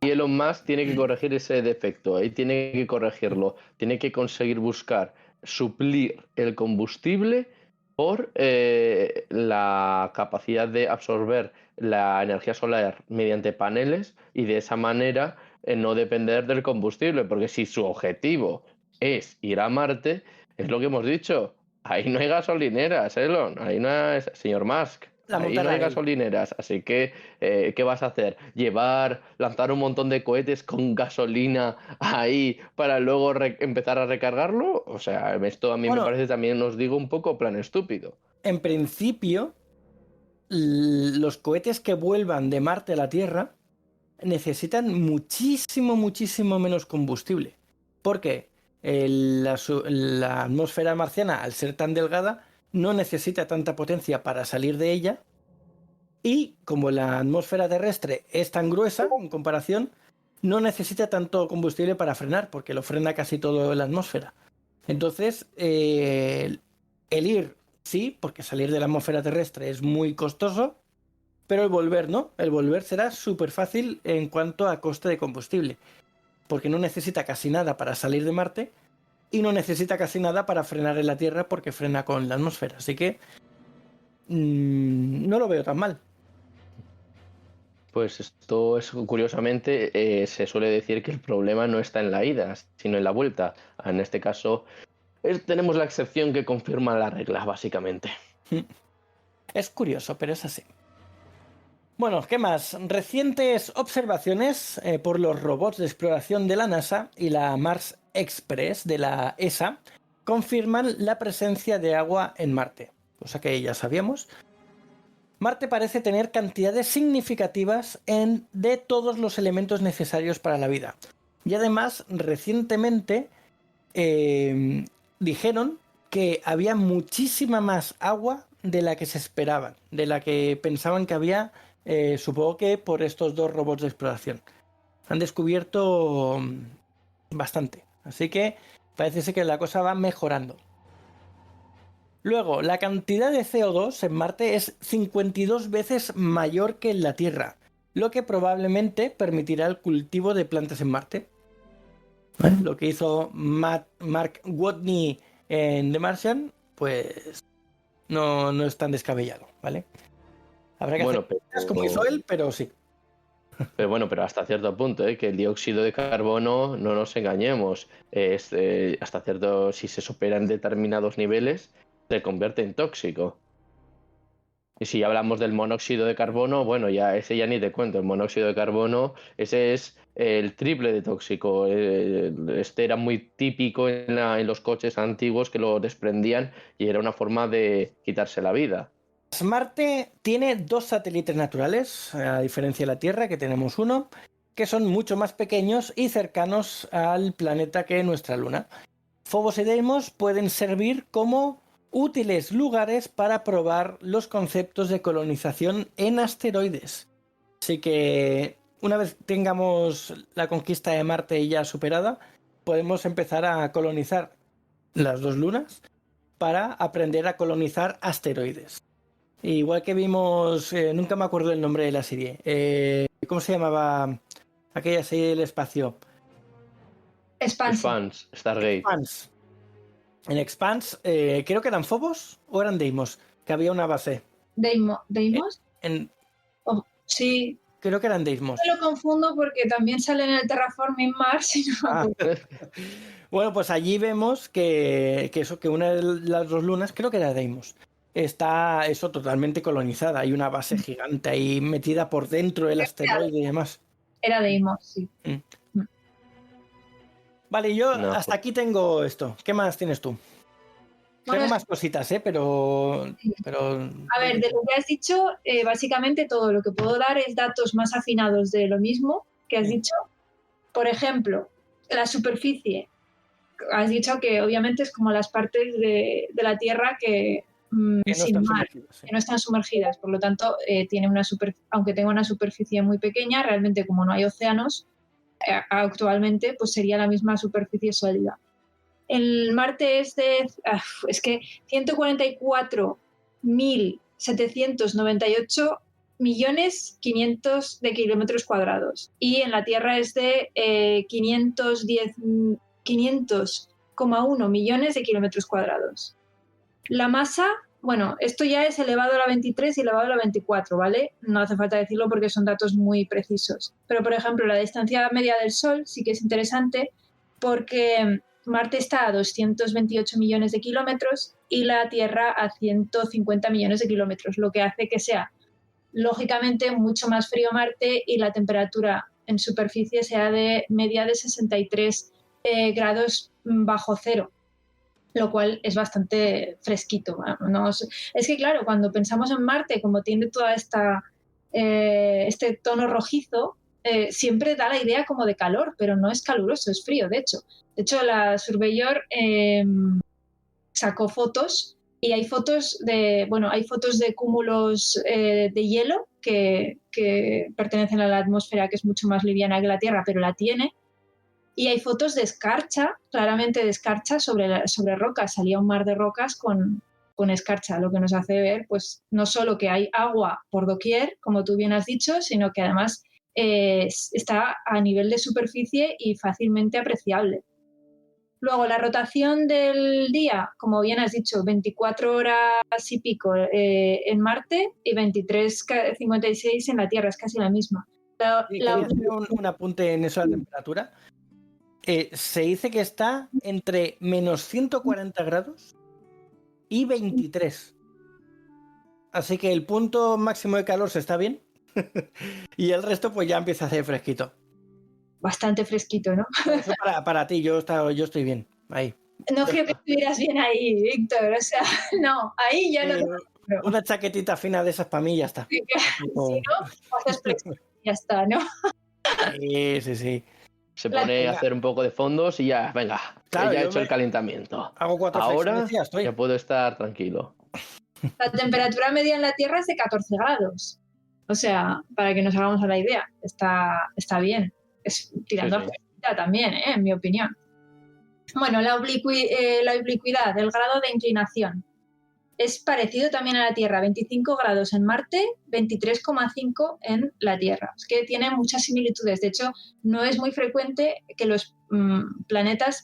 Y Elon Musk tiene que corregir ese defecto, ahí tiene que corregirlo, tiene que conseguir buscar suplir el combustible por la capacidad de absorber la energía solar mediante paneles y de esa manera no depender del combustible, porque si su objetivo es ir a Marte, es lo que hemos dicho, ahí no hay gasolineras, Elon, ahí no hay, señor Musk. La Ahí no montará hay él. gasolineras, así que ¿qué vas a hacer? ¿Lanzar un montón de cohetes con gasolina ahí para luego empezar a recargarlo? O sea, esto a mí me Bueno, parece también, os digo, un poco plan estúpido. en principio, los cohetes que vuelvan de Marte a la Tierra necesitan muchísimo menos combustible. Porque la atmósfera marciana, al ser tan delgada, no necesita tanta potencia para salir de ella. Y como la atmósfera terrestre es tan gruesa en comparación, no necesita tanto combustible para frenar, porque lo frena casi todo en la atmósfera. Entonces, el ir, sí, porque salir de la atmósfera terrestre es muy costoso, pero el volver no. El volver será súper fácil en cuanto a coste de combustible, porque no necesita casi nada para salir de Marte y no necesita casi nada para frenar en la Tierra porque frena con la atmósfera. Así que no lo veo tan mal. Pues esto es, curiosamente, se suele decir que el problema no está en la ida, sino en la vuelta. En este caso, tenemos la excepción que confirma la regla, básicamente. Es curioso, pero es así. Bueno, ¿qué más? Recientes observaciones por los robots de exploración de la NASA y la Mars Express de la ESA confirman la presencia de agua en Marte, cosa que ya sabíamos. Marte parece tener cantidades significativas de todos los elementos necesarios para la vida. Y además, recientemente dijeron que había muchísima más agua de la que se esperaban, de la que pensaban que había, supongo que por estos dos robots de exploración. Han descubierto bastante, así que parece ser que la cosa va mejorando. Luego, la cantidad de CO2 en Marte es 52 veces mayor que en la Tierra, lo que probablemente permitirá el cultivo de plantas en Marte. ¿Vale? Lo que hizo Mark Watney en The Martian, pues no es tan descabellado, ¿vale? Habrá que hacer cosas como hizo él, pero sí. Pero bueno, pero hasta cierto punto, que el dióxido de carbono, no nos engañemos, hasta cierto, si se superan determinados niveles, se convierte en tóxico. Y si hablamos del monóxido de carbono, bueno, ya ese ya ni te cuento, el monóxido de carbono, ese es el triple de tóxico. Este era muy típico en los coches antiguos que lo desprendían y era una forma de quitarse la vida. Marte tiene 2 satélites naturales, a diferencia de la Tierra, que tenemos uno, que son mucho más pequeños y cercanos al planeta que nuestra Luna. Phobos y Deimos pueden servir como útiles lugares para probar los conceptos de colonización en asteroides. Así que una vez tengamos la conquista de Marte ya superada, podemos empezar a colonizar las dos lunas para aprender a colonizar asteroides. Igual que vimos, nunca me acuerdo el nombre de la serie. ¿Cómo se llamaba aquella serie del espacio? Expanse. Stargate. Expanse. En Expanse, creo que eran Phobos o eran Deimos, que había una base. ¿Deimos? Oh, sí. Creo que eran Deimos. Yo lo confundo porque también sale en el Terraforming Mars. Y no Bueno, pues allí vemos que una de las dos lunas, creo que era Deimos, está totalmente colonizada. Hay una base gigante ahí metida por dentro del asteroide y demás. Era Deimos, sí. Vale, yo hasta aquí tengo esto. ¿Qué más tienes tú? Tengo más cositas, pero... A ver, de lo que has dicho, básicamente todo lo que puedo dar es datos más afinados de lo mismo que has dicho. Por ejemplo, la superficie. Has dicho que obviamente es como las partes de la Tierra que no están sumergidas. Por lo tanto, aunque tenga una superficie muy pequeña, realmente como no hay océanos, actualmente pues sería la misma superficie sólida. El Marte es de 144.798 millones 500 de kilómetros cuadrados y en la Tierra es de 500,1 millones de kilómetros cuadrados. La masa, bueno, esto ya es elevado a la 23 y elevado a la 24, ¿vale? No hace falta decirlo porque son datos muy precisos. Pero, por ejemplo, la distancia media del Sol sí que es interesante porque Marte está a 228 millones de kilómetros y la Tierra a 150 millones de kilómetros, lo que hace que sea, lógicamente, mucho más frío Marte y la temperatura en superficie sea de media de 63 grados bajo cero, lo cual es bastante fresquito. Es que, claro, cuando pensamos en Marte, como tiene toda este tono rojizo, siempre da la idea como de calor, pero no es caluroso, es frío, de hecho. De hecho, la Surveyor sacó fotos y hay fotos de cúmulos de hielo que pertenecen a la atmósfera, que es mucho más liviana que la Tierra, pero la tiene. Y hay fotos de escarcha, claramente de escarcha sobre rocas. Salía un mar de rocas con escarcha, lo que nos hace ver, pues, no solo que hay agua por doquier, como tú bien has dicho, sino que además está a nivel de superficie y fácilmente apreciable. Luego, la rotación del día, como bien has dicho, 24 horas y pico en Marte y 23,56 en la Tierra, es casi la misma. Quería hacer un apunte en eso de la temperatura. Se dice que está entre menos 140 grados y 23. Así que el punto máximo de calor se está bien y el resto pues ya empieza a hacer fresquito. Bastante fresquito, ¿no? Eso para ti, yo estoy bien ahí. No creo que estuvieras bien ahí, Víctor. O sea, no, ahí ya no te... Una chaquetita fina de esas para mí ya está. Si no, haces flexión y ya está, ¿no? Sí. Se pone a hacer un poco de fondos y ya, venga, claro, ya he hecho el calentamiento. Hago 4 Ahora ya estoy. Ya puedo estar tranquilo. La temperatura media en la Tierra es de 14 grados. O sea, para que nos hagamos a la idea, está bien. Es tirando a fresquita también, en mi opinión. Bueno, la oblicuidad, el grado de inclinación. Es parecido también a la Tierra, 25 grados en Marte, 23,5 en la Tierra. Es que tiene muchas similitudes. De hecho, no es muy frecuente que los planetas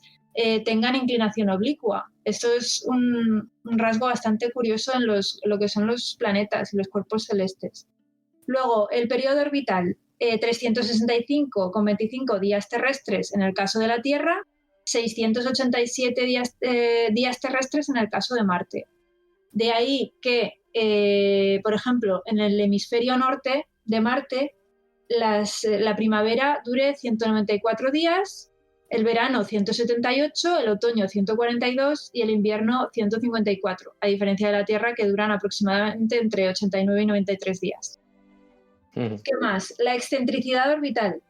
tengan inclinación oblicua. Esto es un rasgo bastante curioso en lo que son los planetas y los cuerpos celestes. Luego, el periodo orbital, 365,25 días terrestres en el caso de la Tierra, 687 días terrestres en el caso de Marte. De ahí que, por ejemplo, en el hemisferio norte de Marte, la primavera dure 194 días, el verano 178, el otoño 142 y el invierno 154, a diferencia de la Tierra, que duran aproximadamente entre 89 y 93 días. ¿Qué más? La excentricidad orbital.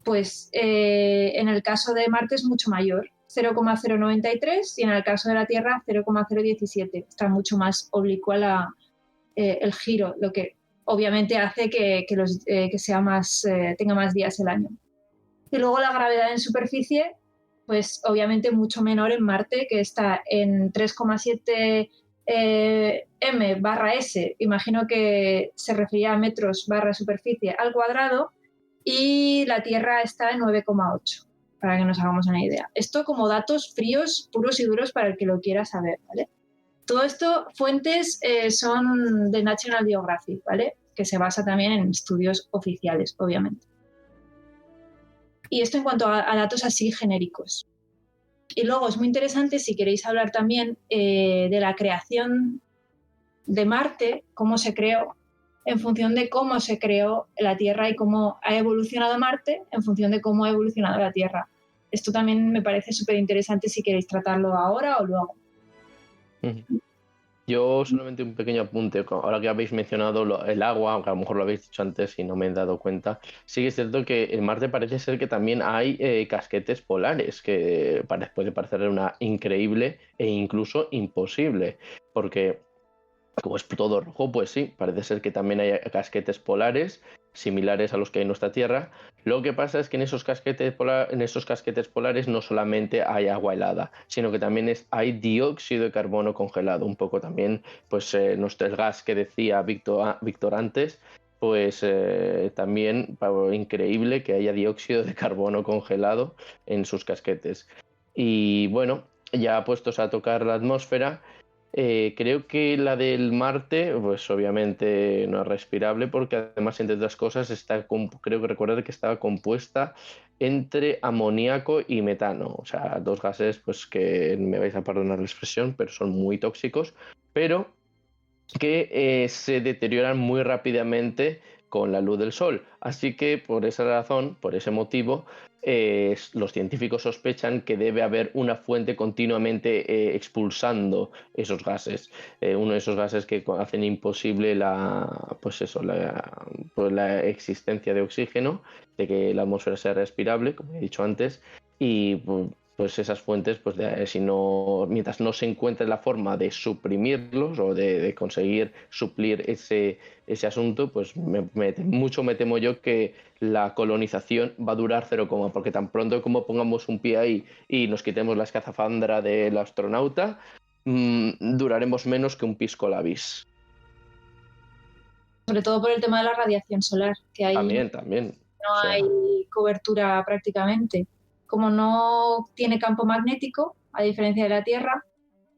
pues en el caso de Marte es mucho mayor, 0,093, y en el caso de la Tierra 0,017. Está mucho más oblicua el giro, lo que obviamente hace que sea más, tenga más días el año. Y luego la gravedad en superficie, pues obviamente mucho menor en Marte, que está en 3,7 m/s, imagino que se refería a metros barra superficie al cuadrado, y la Tierra está en 9,8, para que nos hagamos una idea. Esto como datos fríos, puros y duros para el que lo quiera saber, ¿vale? Todo esto, fuentes son de National Geographic, ¿vale? Que se basa también en estudios oficiales, obviamente. Y esto en cuanto a datos así genéricos. Y luego es muy interesante si queréis hablar también de la creación de Marte, cómo se creó, en función de cómo se creó la Tierra y cómo ha evolucionado Marte en función de cómo ha evolucionado la Tierra. Esto también me parece súper interesante si queréis tratarlo ahora o luego. Yo solamente un pequeño apunte, ahora que habéis mencionado el agua, aunque a lo mejor lo habéis dicho antes y no me he dado cuenta, sí que es cierto que en Marte parece ser que también hay casquetes polares, que puede parecer una increíble e incluso imposible, porque como es todo rojo, pues sí, parece ser que también hay casquetes polares similares a los que hay en nuestra Tierra. Lo que pasa es que en esos casquetes polares no solamente hay agua helada, sino que también hay dióxido de carbono congelado. Un poco también, pues el gas que decía Víctor antes, pues también increíble que haya dióxido de carbono congelado en sus casquetes. Y bueno, ya puestos a tocar la atmósfera, creo que la del Marte, pues obviamente no es respirable porque además, entre otras cosas, creo que recordar que estaba compuesta entre amoníaco y metano, o sea, dos gases pues que me vais a perdonar la expresión, pero son muy tóxicos, pero que se deterioran muy rápidamente con la luz del sol. Así que por esa razón, por ese motivo, los científicos sospechan que debe haber una fuente continuamente expulsando esos gases. Uno de esos gases que hacen imposible la existencia de oxígeno, de que la atmósfera sea respirable, como he dicho antes, y pues esas fuentes, pues mientras no se encuentre la forma de suprimirlos o de conseguir suplir ese asunto, pues mucho me temo yo que la colonización va a durar 0, porque tan pronto como pongamos un pie ahí y nos quitemos la escafandra del astronauta, duraremos menos que un pisco labis. Sobre todo por el tema de la radiación solar, que ahí También. No hay cobertura prácticamente. Como no tiene campo magnético, a diferencia de la Tierra,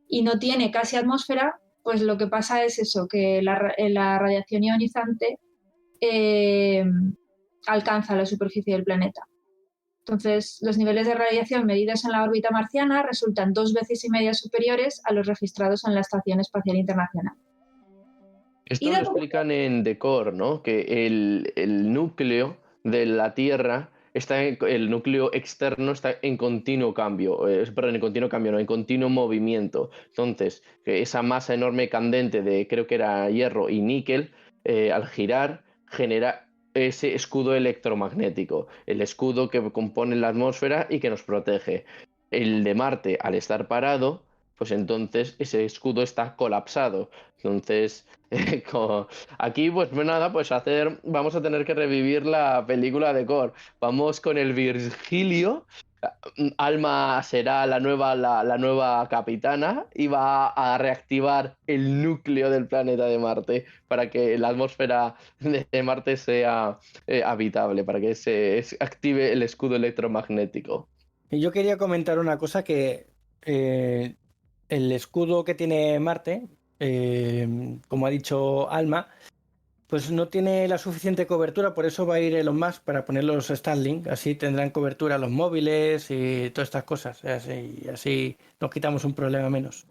y no tiene casi atmósfera, pues lo que pasa es eso, que la radiación ionizante alcanza la superficie del planeta. Entonces, los niveles de radiación medidos en la órbita marciana resultan 2,5 veces superiores a los registrados en la Estación Espacial Internacional. Esto lo explican en The Core, ¿no? Que el núcleo de la Tierra el núcleo externo está en continuo cambio, en continuo movimiento. Entonces, que esa masa enorme candente de, creo que era hierro y níquel, al girar, genera ese escudo electromagnético, el escudo que compone la atmósfera y que nos protege. El de Marte, al estar parado, pues entonces ese escudo está colapsado. Entonces, aquí, pues nada, vamos a tener que revivir la película de Core. Vamos con el Virgilio. Alma será la nueva capitana y va a reactivar el núcleo del planeta de Marte para que la atmósfera de Marte sea habitable, para que se active el escudo electromagnético. Y yo quería comentar una cosa, que el escudo que tiene Marte, como ha dicho Alma, pues no tiene la suficiente cobertura, por eso va a ir Elon Musk para poner los Starlink, así tendrán cobertura los móviles y todas estas cosas, así nos quitamos un problema menos.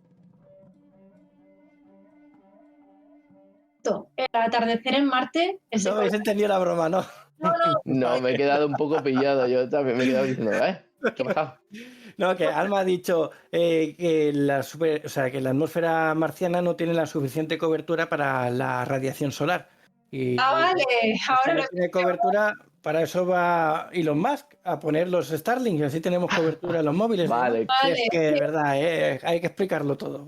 El atardecer en Marte es... No habéis entendido la broma, ¿no? No. Me he quedado un poco pillado, yo también me he quedado diciendo, ¿qué ha pasado? No, que Alma ha dicho que la atmósfera marciana no tiene la suficiente cobertura para la radiación solar. Y Vale, ahora si no tiene cobertura, para eso va Elon Musk, a poner los Starlink, así tenemos cobertura en los móviles. Vale. ¿no? Es que, de verdad, hay que explicarlo todo.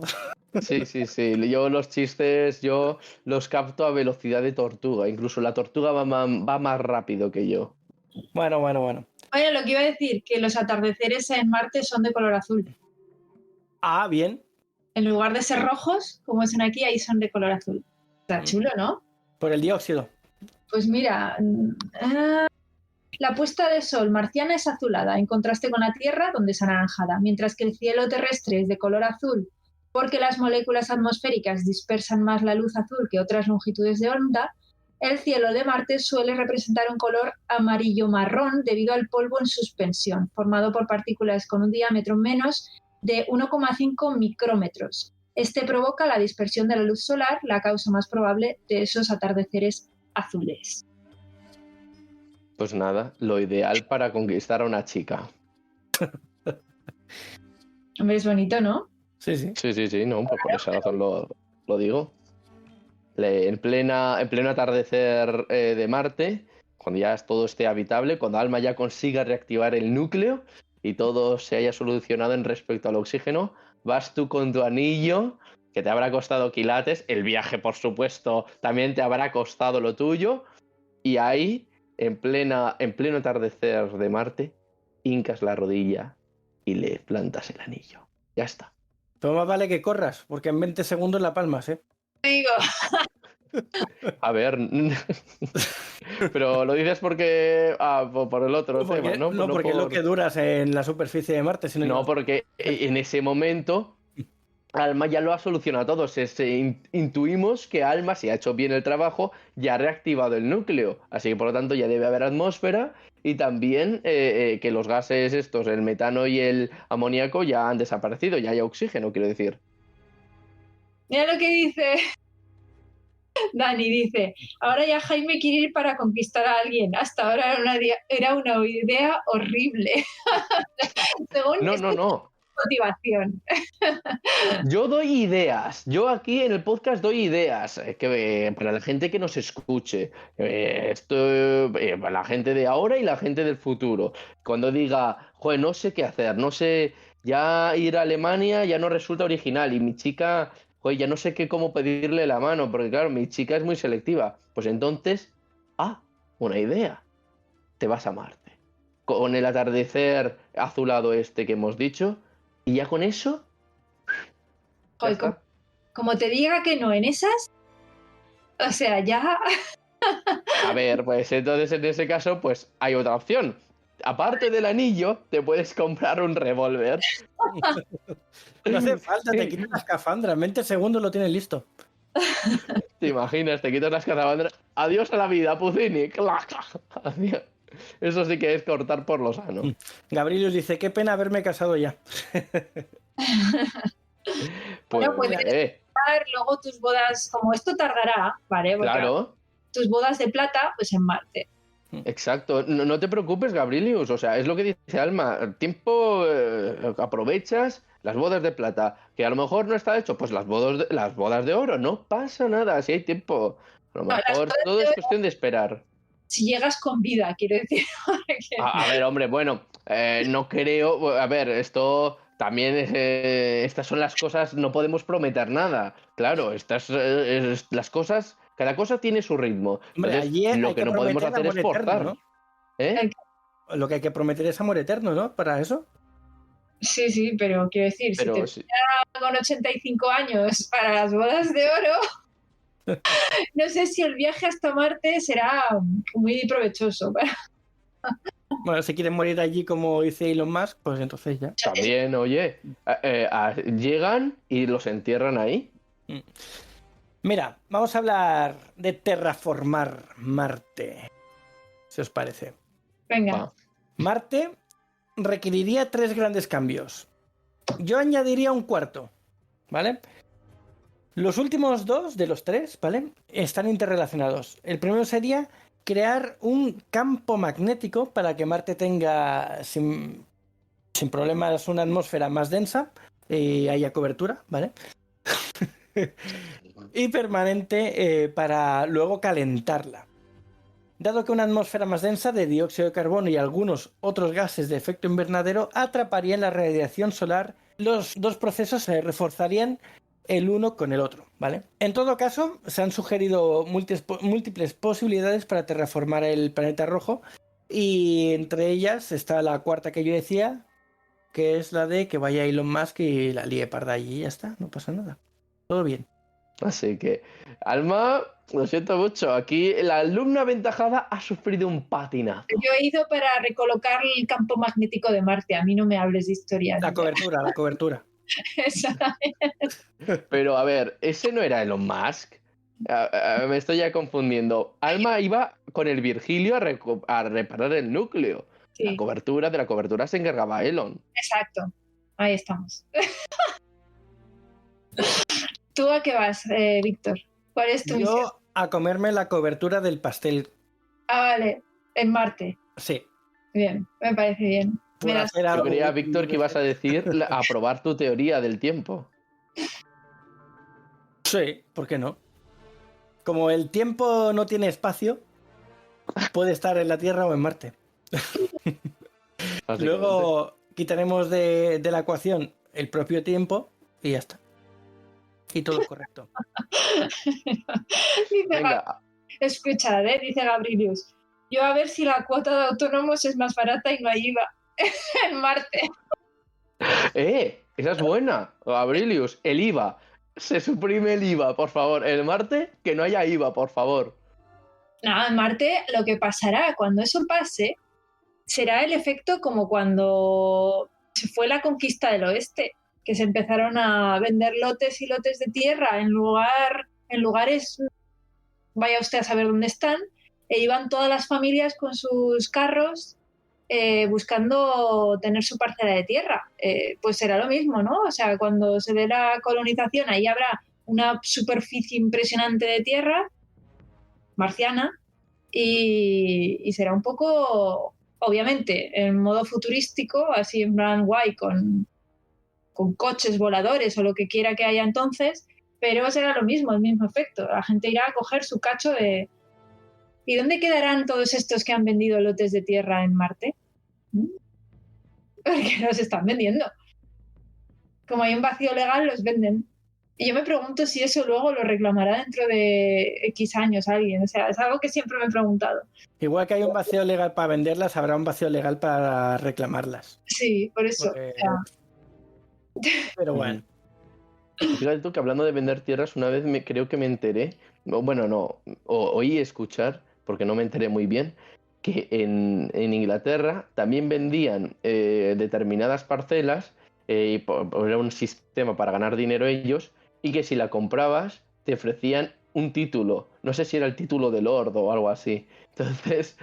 Sí, sí, sí. Yo los chistes, yo los capto a velocidad de tortuga. Incluso la tortuga va más rápido que yo. Bueno. Oye, lo que iba a decir, que los atardeceres en Marte son de color azul. Ah, bien. En lugar de ser rojos, como son aquí, ahí son de color azul. Está chulo, ¿no? Por el dióxido. Pues mira, la puesta de sol marciana es azulada, en contraste con la Tierra, donde es anaranjada, mientras que el cielo terrestre es de color azul, porque las moléculas atmosféricas dispersan más la luz azul que otras longitudes de onda. El cielo de Marte suele representar un color amarillo-marrón debido al polvo en suspensión, formado por partículas con un diámetro menos de 1,5 micrómetros. Este provoca la dispersión de la luz solar, la causa más probable de esos atardeceres azules. Pues nada, lo ideal para conquistar a una chica. Hombre, es bonito, ¿no? Sí. Sí, no, pues por esa razón lo digo. En pleno atardecer de Marte, cuando ya todo esté habitable, cuando Alma ya consiga reactivar el núcleo y todo se haya solucionado en respecto al oxígeno, vas tú con tu anillo, que te habrá costado quilates, el viaje, por supuesto, también te habrá costado lo tuyo, y ahí, en pleno atardecer de Marte, hincas la rodilla y le plantas el anillo. Ya está. Pero más vale que corras, porque en 20 segundos la palmas, ¿eh? Te digo, A ver, pero lo dices porque por el otro Porque, tema, ¿no? no, porque es lo que duras en la superficie de Marte. Si No, porque en ese momento Alma ya lo ha solucionado todo. Intuimos que Alma, si ha hecho bien el trabajo, ya ha reactivado el núcleo. Así que por lo tanto ya debe haber atmósfera y también que los gases estos, el metano y el amoníaco, ya han desaparecido, ya hay oxígeno, quiero decir. mira lo que dice Dani, dice, ahora ya Jaime quiere ir para conquistar a alguien. Hasta ahora era una idea horrible. Según No. motivación. Yo doy ideas. Yo aquí en el podcast doy ideas para la gente que nos escuche. Para la gente de ahora y la gente del futuro. Cuando diga, joder, no sé qué hacer, no sé, ya ir a Alemania ya no resulta original y mi chica, joder, ya no sé cómo pedirle la mano, porque claro, mi chica es muy selectiva. Pues entonces, una idea. Te vas a Marte. Con el atardecer azulado este que hemos dicho. Y ya con eso. Joder, como te diga que no en esas, o sea, ya... A ver, pues entonces en ese caso, pues hay otra opción. Aparte del anillo, te puedes comprar un revólver. No hace falta, te quitas la escafandra. En 20 segundos lo tienes listo. ¿Te imaginas? Te quitas las escafandra. Adiós a la vida, Puccini. Adiós. Eso sí que es cortar por lo sano. Gabriel dice, qué pena haberme casado ya. Pues, Bueno, luego tus bodas, como esto tardará, ¿vale? Porque claro. tus bodas de plata, pues en Marte. Exacto, no te preocupes, Gabrielius, o sea, es lo que dice Alma, tiempo aprovechas las bodas de plata, que a lo mejor no está hecho, pues las bodas de oro, no pasa nada, si hay tiempo, a lo mejor todo es cuestión de esperar. Si llegas con vida, quiero decir. A ver, hombre, bueno, no creo, a ver, esto también, estas son las cosas, no podemos prometer nada, claro, las cosas... Cada cosa tiene su ritmo. Hombre, Entonces, lo que no podemos hacer es forzar. ¿no? ¿Eh? Lo que hay que prometer es amor eterno, ¿no? Para eso. Sí, pero quiero decir, si te con 85 años para las bodas de oro, no sé si el viaje hasta Marte será muy provechoso. Bueno, si quieren morir allí como dice Elon Musk, pues entonces ya. También, oye, llegan y los entierran ahí. Mira, vamos a hablar de terraformar Marte, si os parece. Venga. Marte requeriría 3 grandes cambios. Yo añadiría un cuarto, ¿vale? Los últimos 2 de los 3, ¿vale? Están interrelacionados. El primero sería crear un campo magnético para que Marte tenga sin problemas una atmósfera más densa y haya cobertura, ¿vale? Y permanente para luego calentarla. dado que una atmósfera más densa de dióxido de carbono y algunos otros gases de efecto invernadero atraparían la radiación solar. Los dos procesos se reforzarían el uno con el otro, ¿vale? En todo caso, se han sugerido múltiples posibilidades para terraformar el planeta rojo, y entre ellas está la cuarta que yo decía, que es la de que vaya Elon Musk y la líe parda allí y ya está, no pasa nada. Todo bien. Así que, Alma, lo siento mucho. Aquí la alumna aventajada ha sufrido un patinazo. Yo he ido para recolocar el campo magnético de Marte. A mí no me hables de historias. La cobertura. Pero a ver, ese no era Elon Musk. Me estoy ya confundiendo. Alma iba con el Virgilio a reparar el núcleo. Sí. La cobertura se encargaba Elon. Exacto. Ahí estamos. ¿Tú a qué vas, Víctor? ¿Cuál es tu misión? Yo a comerme la cobertura del pastel. Ah, vale. En Marte. Sí. Bien, me parece bien. Por Me das- hacer Yo algo creía, útil. Víctor, que ibas a decir aprobar tu teoría del tiempo. Sí, ¿por qué no? Como el tiempo no tiene espacio, puede estar en la Tierra o en Marte. Básicamente. Luego quitaremos de la ecuación el propio tiempo y ya está. Y todo correcto. Dice Venga, Escucha, dice Gabrielius. Yo a ver si la cuota de autónomos es más barata y no hay IVA en Marte. esa es buena. Gabrielius, el IVA. Se suprime el IVA, por favor. El Marte, que no haya IVA, por favor. No, en Marte lo que pasará cuando eso pase será el efecto como cuando se fue la conquista del oeste, que se empezaron a vender lotes y lotes de tierra en lugares, vaya usted a saber dónde están, e iban todas las familias con sus carros buscando tener su parcela de tierra. Pues será lo mismo, ¿no? O sea, cuando se dé la colonización, ahí habrá una superficie impresionante de tierra marciana y será un poco, obviamente, en modo futurístico, así en plan guay, con coches voladores o lo que quiera que haya entonces, pero será lo mismo, el mismo efecto. La gente irá a coger su cacho de... ¿Y dónde quedarán todos estos que han vendido lotes de tierra en Marte? Porque los están vendiendo. Como hay un vacío legal, los venden. Y yo me pregunto si eso luego lo reclamará dentro de X años alguien. O sea, es algo que siempre me he preguntado. Igual que hay un vacío legal para venderlas, habrá un vacío legal para reclamarlas. Sí, por eso. Porque- O sea, Pero bueno. Fíjate tú que hablando de vender tierras, una vez creo que me enteré, oí escuchar, porque no me enteré muy bien, que en Inglaterra también vendían determinadas parcelas, era un sistema para ganar dinero ellos, y que si la comprabas te ofrecían un título, no sé si era el título de Lord o algo así. Entonces,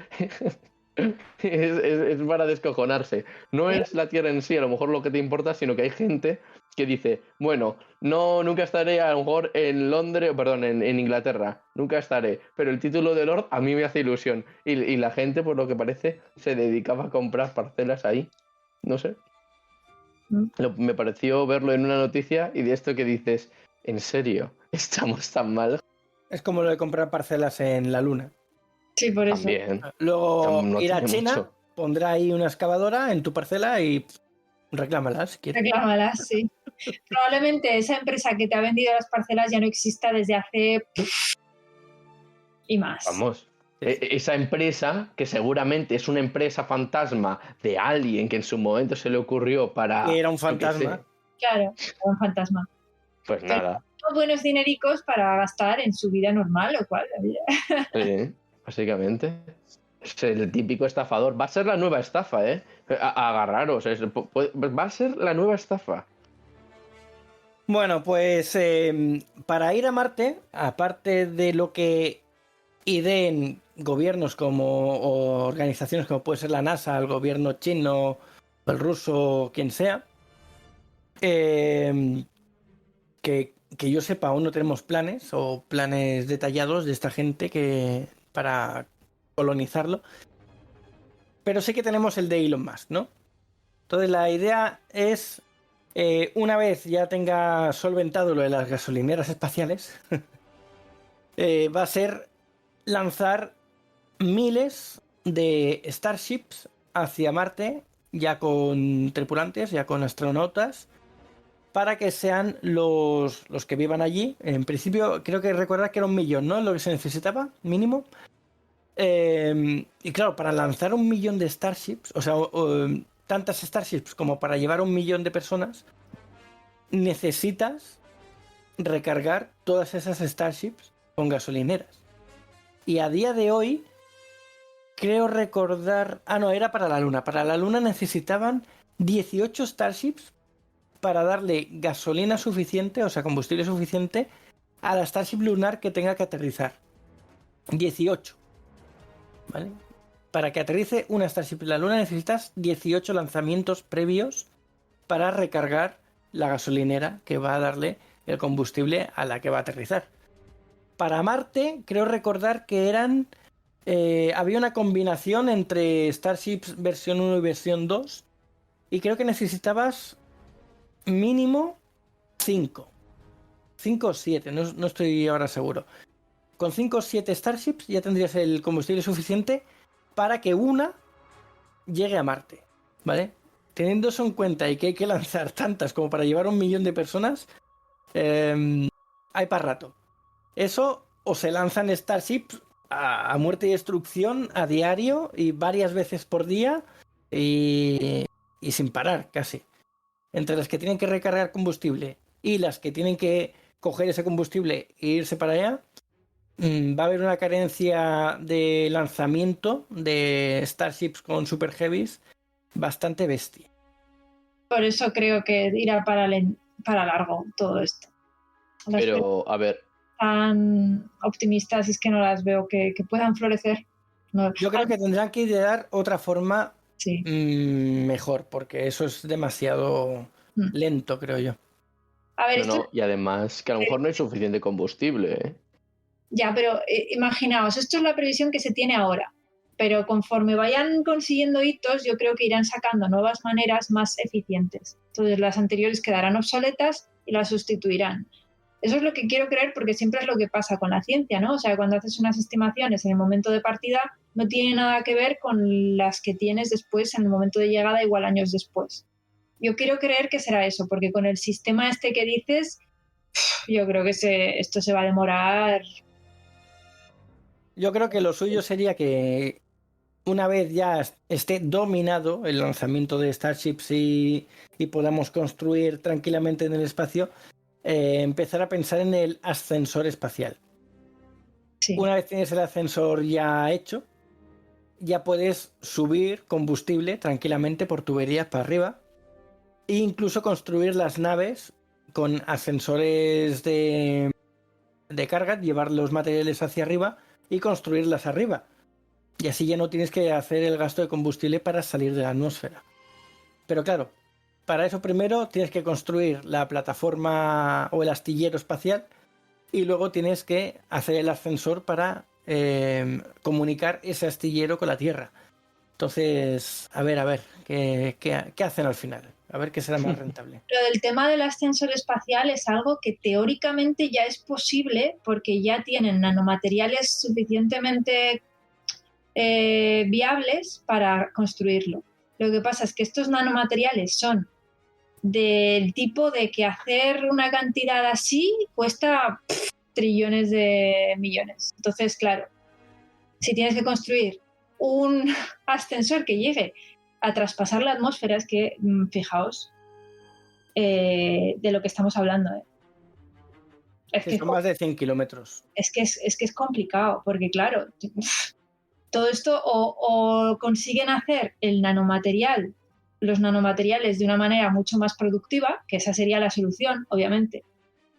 es para descojonarse. No es la tierra en sí a lo mejor lo que te importa, sino que hay gente que dice, bueno, nunca estaré a lo mejor en Londres, perdón, en Inglaterra, nunca estaré, pero el título de Lord a mí me hace ilusión. Y la gente, por lo que parece, se dedicaba a comprar parcelas ahí. No sé. Me pareció verlo en una noticia y de esto que dices, ¿en serio? ¿Estamos tan mal? Es como lo de comprar parcelas en la Luna. sí, por eso. También. Luego No ir a tiene China, mucho. pondrá ahí una excavadora en tu parcela y reclámala si quieres. Reclámalas, sí. Probablemente esa empresa que te ha vendido las parcelas ya no exista desde hace... y más. Vamos. Esa empresa, que seguramente es una empresa fantasma de alguien que en su momento se le ocurrió para... Que era un yo qué sé, fantasma. Claro, era un fantasma. pues nada. Buenos dinericos para gastar en su vida normal, lo cual... Básicamente. Es el típico estafador. Va a ser la nueva estafa, ¿eh? Agarraros. Va a ser la nueva estafa. Bueno, pues para ir a Marte, aparte de lo que ideen gobiernos o organizaciones como puede ser la NASA, el gobierno chino, el ruso, quien sea, que yo sepa, aún no tenemos planes o planes detallados de esta gente para colonizarlo, pero sí que tenemos el de Elon Musk, ¿no? Entonces la idea es, una vez ya tenga solventado lo de las gasolineras espaciales, va a ser lanzar miles de Starships hacia Marte, ya con tripulantes, ya con astronautas, para que sean los que vivan allí. En principio, creo que recordar que era 1 millón, ¿no? Lo que se necesitaba, mínimo. Y claro, para lanzar 1 millón de Starships, o sea, tantas Starships como para llevar 1 millón de personas, necesitas recargar todas esas Starships con gasolineras. Y a día de hoy, creo recordar... Ah, no, era para la Luna. Para la Luna necesitaban 18 Starships para darle gasolina suficiente, o sea, combustible suficiente, a la Starship lunar que tenga que aterrizar. 18. ¿Vale? Para que aterrice una Starship en la Luna necesitas 18 lanzamientos previos para recargar la gasolinera que va a darle el combustible a la que va a aterrizar. Para Marte, creo recordar que eran... había una combinación entre Starships versión 1 y versión 2 y creo que necesitabas mínimo 5 o 7, no estoy ahora seguro. Con 5 o 7 Starships ya tendrías el combustible suficiente para que una llegue a Marte, ¿vale? Teniendo eso en cuenta y que hay que lanzar tantas como para llevar 1 millón de personas, hay para rato. Eso, o se lanzan Starships a muerte y destrucción a diario y varias veces por día y sin parar casi. Entre las que tienen que recargar combustible y las que tienen que coger ese combustible e irse para allá, va a haber una carencia de lanzamiento de Starships con Super Heavies bastante bestia. Por eso creo que irá para largo todo esto. Pero, a ver, tan optimistas es que no las veo que puedan florecer. No. Yo creo que tendrán que idear otra forma Sí. Mejor, porque eso es demasiado lento, creo yo. A ver, y además que a lo mejor no hay suficiente combustible, ¿eh? Ya, pero imaginaos, esto es la previsión que se tiene ahora, pero conforme vayan consiguiendo hitos, yo creo que irán sacando nuevas maneras más eficientes. Entonces las anteriores quedarán obsoletas y las sustituirán. Eso es lo que quiero creer porque siempre es lo que pasa con la ciencia, ¿no? O sea, cuando haces unas estimaciones en el momento de partida no tiene nada que ver con las que tienes después en el momento de llegada, igual años después. Yo quiero creer que será eso, porque con el sistema este que dices, yo creo que esto se va a demorar. Yo creo que lo suyo sería que una vez ya esté dominado el lanzamiento de Starships y podamos construir tranquilamente en el espacio, empezar a pensar en el ascensor espacial. Sí. Una vez tienes el ascensor ya hecho, ya puedes subir combustible tranquilamente por tuberías para arriba e incluso construir las naves con ascensores de carga, llevar los materiales hacia arriba y construirlas arriba. Y así ya no tienes que hacer el gasto de combustible para salir de la atmósfera. Pero claro, para eso primero tienes que construir la plataforma o el astillero espacial y luego tienes que hacer el ascensor para comunicar ese astillero con la Tierra. Entonces, a ver, ¿qué hacen al final? A ver qué será más rentable. Lo del tema del ascensor espacial es algo que teóricamente ya es posible porque ya tienen nanomateriales suficientemente viables para construirlo. Lo que pasa es que estos nanomateriales son del tipo de que hacer una cantidad así cuesta trillones de millones. Entonces, claro, si tienes que construir un ascensor que llegue a traspasar la atmósfera, es que, fijaos, de lo que estamos hablando. Es que son más de 100 kilómetros. Es que es complicado, porque claro, todo esto o consiguen hacer los nanomateriales de una manera mucho más productiva, que esa sería la solución, obviamente,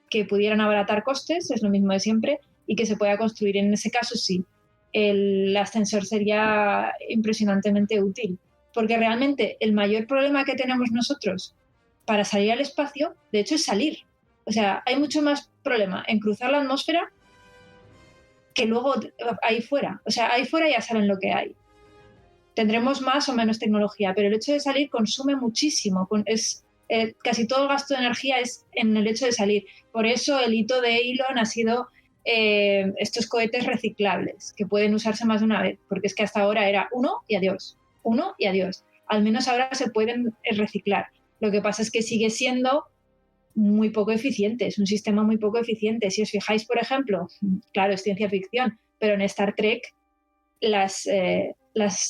que pudieran abaratar costes, es lo mismo de siempre, y que se pueda construir. En ese caso sí, el ascensor sería impresionantemente útil, porque realmente el mayor problema que tenemos nosotros para salir al espacio, de hecho, es salir. O sea, hay mucho más problema en cruzar la atmósfera que luego ahí fuera. O sea, ahí fuera ya saben lo que hay. Tendremos más o menos tecnología, pero el hecho de salir consume muchísimo. Casi todo el gasto de energía es en el hecho de salir. Por eso el hito de Elon ha sido estos cohetes reciclables que pueden usarse más de una vez, porque es que hasta ahora era uno y adiós. Al menos ahora se pueden reciclar. Lo que pasa es que sigue siendo muy poco eficiente, es un sistema muy poco eficiente. Si os fijáis, por ejemplo, claro, es ciencia ficción, pero en Star Trek las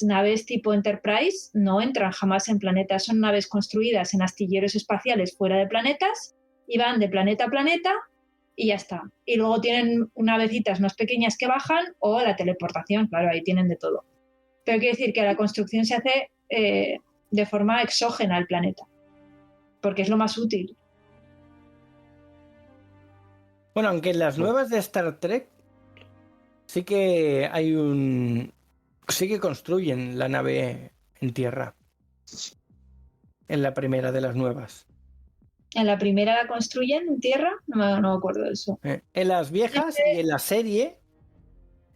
naves tipo Enterprise no entran jamás en planetas, son naves construidas en astilleros espaciales fuera de planetas y van de planeta a planeta y ya está. Y luego tienen navecitas más pequeñas que bajan o la teleportación, claro, ahí tienen de todo. Pero quiere decir que la construcción se hace de forma exógena al planeta, porque es lo más útil. Bueno, aunque en las nuevas de Star Trek sí que hay sí que construyen la nave en tierra. En la primera de las nuevas. ¿En la primera la construyen en tierra? No me acuerdo de eso. En las viejas y en la serie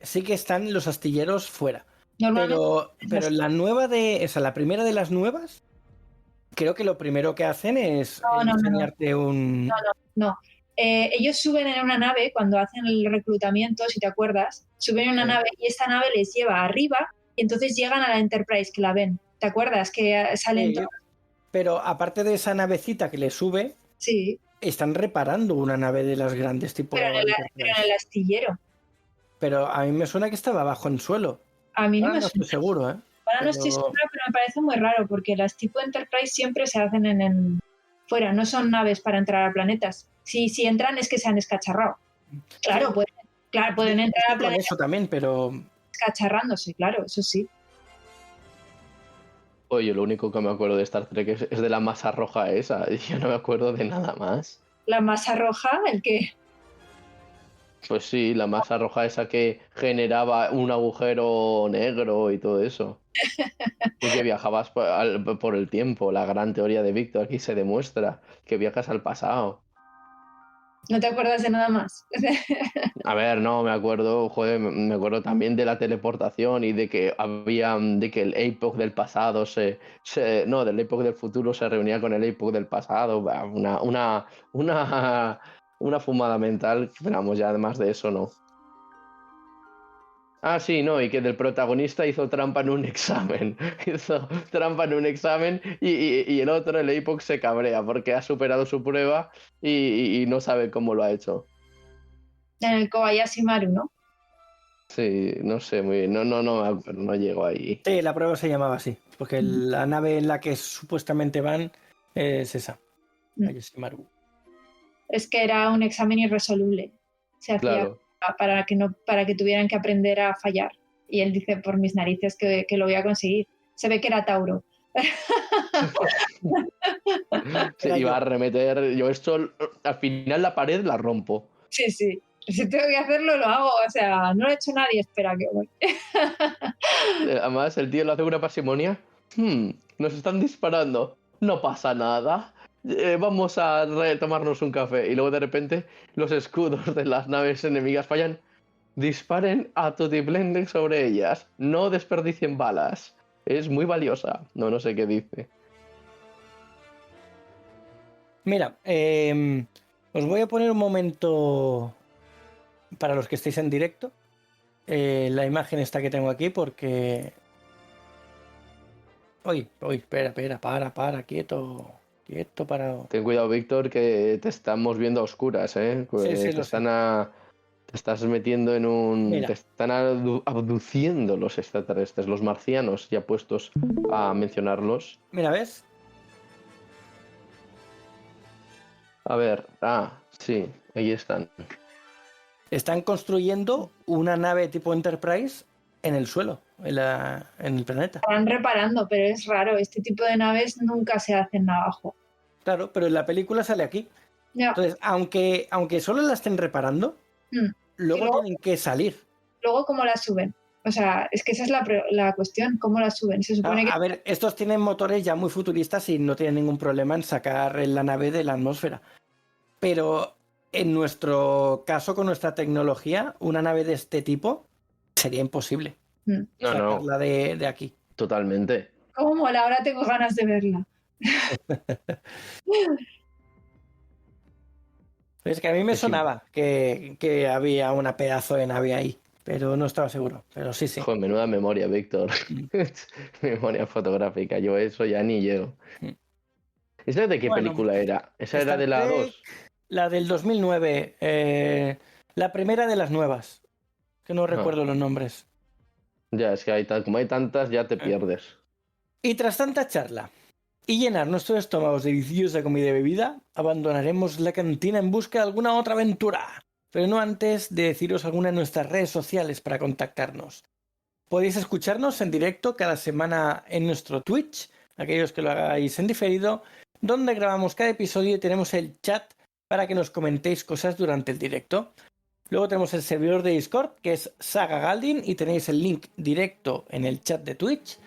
sí que están los astilleros fuera. Pero en la nueva la primera de las nuevas, creo que lo primero que hacen es enseñarte un... No. Ellos suben en una nave cuando hacen el reclutamiento, si te acuerdas, suben en una nave y esta nave les lleva arriba y entonces llegan a la Enterprise, que la ven. ¿Te acuerdas? Que salen todos. Pero aparte de esa navecita que les sube, sí, están reparando una nave de las grandes tipo... Pero en el astillero. Pero a mí me suena que estaba bajo en suelo. A mí no Ahora me no estoy seguro, ¿eh? Ahora no estoy segura, pero me parece muy raro porque las tipo Enterprise siempre se hacen fuera, no son naves para entrar a planetas. Si entran es que se han escacharrado. Claro, Sí. pueden entrar a planetas eso también, pero... escacharrándose, claro, eso sí. Oye, lo único que me acuerdo de Star Trek es de la masa roja esa. Yo no me acuerdo de nada más. La masa roja, el que... Pues sí, la masa roja esa que generaba un agujero negro y todo eso. Y que viajabas por el tiempo. La gran teoría de Víctor aquí se demuestra que viajas al pasado. ¿No te acuerdas de nada más? A ver, no, me acuerdo, joder, me acuerdo también de la teleportación y de que de que el Epoch del pasado no, del Epoch del futuro se reunía con el Epoch del pasado. Una fumada mental, esperamos ya además de eso, ¿no? Ah, sí, no, y que del protagonista hizo trampa en un examen. Hizo trampa en un examen y el otro, el Epoch, se cabrea porque ha superado su prueba y no sabe cómo lo ha hecho. En el Kobayashi Maru, ¿no? Sí, no sé muy bien, no llego ahí. Sí, la prueba se llamaba así, porque la nave en la que supuestamente van es esa. Maru. Es que era un examen irresoluble. Se hacía para que tuvieran que aprender a fallar. Y él dice, por mis narices, que lo voy a conseguir. Se ve que era Tauro. Se iba a arremeter. Yo esto, al final la pared la rompo. Sí. Si tengo que hacerlo, lo hago. O sea, no lo ha hecho nadie, espera que voy. Además, el tío lo hace con una parsimonia. Nos están disparando. No pasa nada. Vamos a tomarnos un café. Y luego de repente los escudos de las naves enemigas fallan. Disparen a tutiplén sobre ellas. No desperdicien balas. Es muy valiosa. No sé qué dice. Mira, os voy a poner un momento para los que estéis en directo. La imagen esta que tengo aquí porque... Uy, espera, para, quieto, para... Ten cuidado, Víctor, que te estamos viendo a oscuras, ¿eh? Pues Sí, te estás metiendo en un... Mira. Te están abduciendo los extraterrestres, los marcianos, ya puestos a mencionarlos. Mira, ¿ves? A ver, sí, ahí están. Están construyendo una nave tipo Enterprise en el suelo, en el planeta. Están reparando, pero es raro. Este tipo de naves nunca se hacen abajo. Claro, pero en la película sale aquí. No. Entonces, aunque solo la estén reparando, luego tienen que salir. Luego, ¿cómo la suben? O sea, es que esa es la cuestión, ¿cómo la suben? Se supone que... A ver, estos tienen motores ya muy futuristas y no tienen ningún problema en sacar la nave de la atmósfera. Pero en nuestro caso, con nuestra tecnología, una nave de este tipo sería imposible. Sacarla de aquí. Totalmente. ¿Cómo mola? Ahora tengo ganas de verla. Es que a mí me Sí. sonaba que había una pedazo de nave ahí, pero no estaba seguro. Pero sí, sí. Joder, menuda memoria, Víctor. Memoria fotográfica. Yo eso ya ni llego. Mm. ¿Esa de qué Bueno, película era? ¿Esa era Star de la Trek, 2? la del 2009, la primera de las nuevas, que no recuerdo los nombres. Ya, es que como hay tantas, ya te pierdes. Y tras tanta charla y llenar nuestros estómagos de deliciosa comida y bebida, abandonaremos la cantina en busca de alguna otra aventura. Pero no antes de deciros alguna de nuestras redes sociales para contactarnos. Podéis escucharnos en directo cada semana en nuestro Twitch, aquellos que lo hagáis en diferido, donde grabamos cada episodio y tenemos el chat para que nos comentéis cosas durante el directo. Luego tenemos el servidor de Discord, que es Saga Galdin, y tenéis el link directo en el chat de Twitch.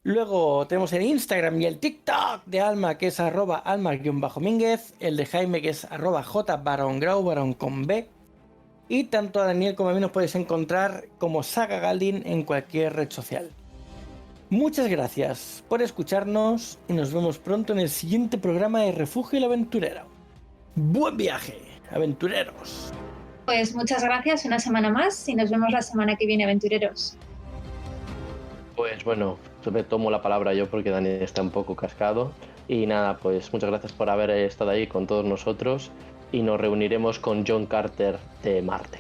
Luego tenemos el Instagram y el TikTok de Alma, que es @alma_mínguez, el de Jaime, que es @jbarongrau, barón con B. Y tanto a Daniel como a mí nos podéis encontrar como Saga Galdin en cualquier red social. Muchas gracias por escucharnos y nos vemos pronto en el siguiente programa de Refugio el Aventurero. ¡Buen viaje, aventureros! Pues muchas gracias, una semana más y nos vemos la semana que viene, aventureros. Pues bueno, me tomo la palabra yo porque Dani está un poco cascado. Y nada, pues muchas gracias por haber estado ahí con todos nosotros. Y nos reuniremos con John Carter de Marte.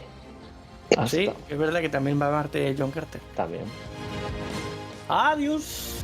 Sí, es verdad que también va a Marte John Carter. También. Adiós.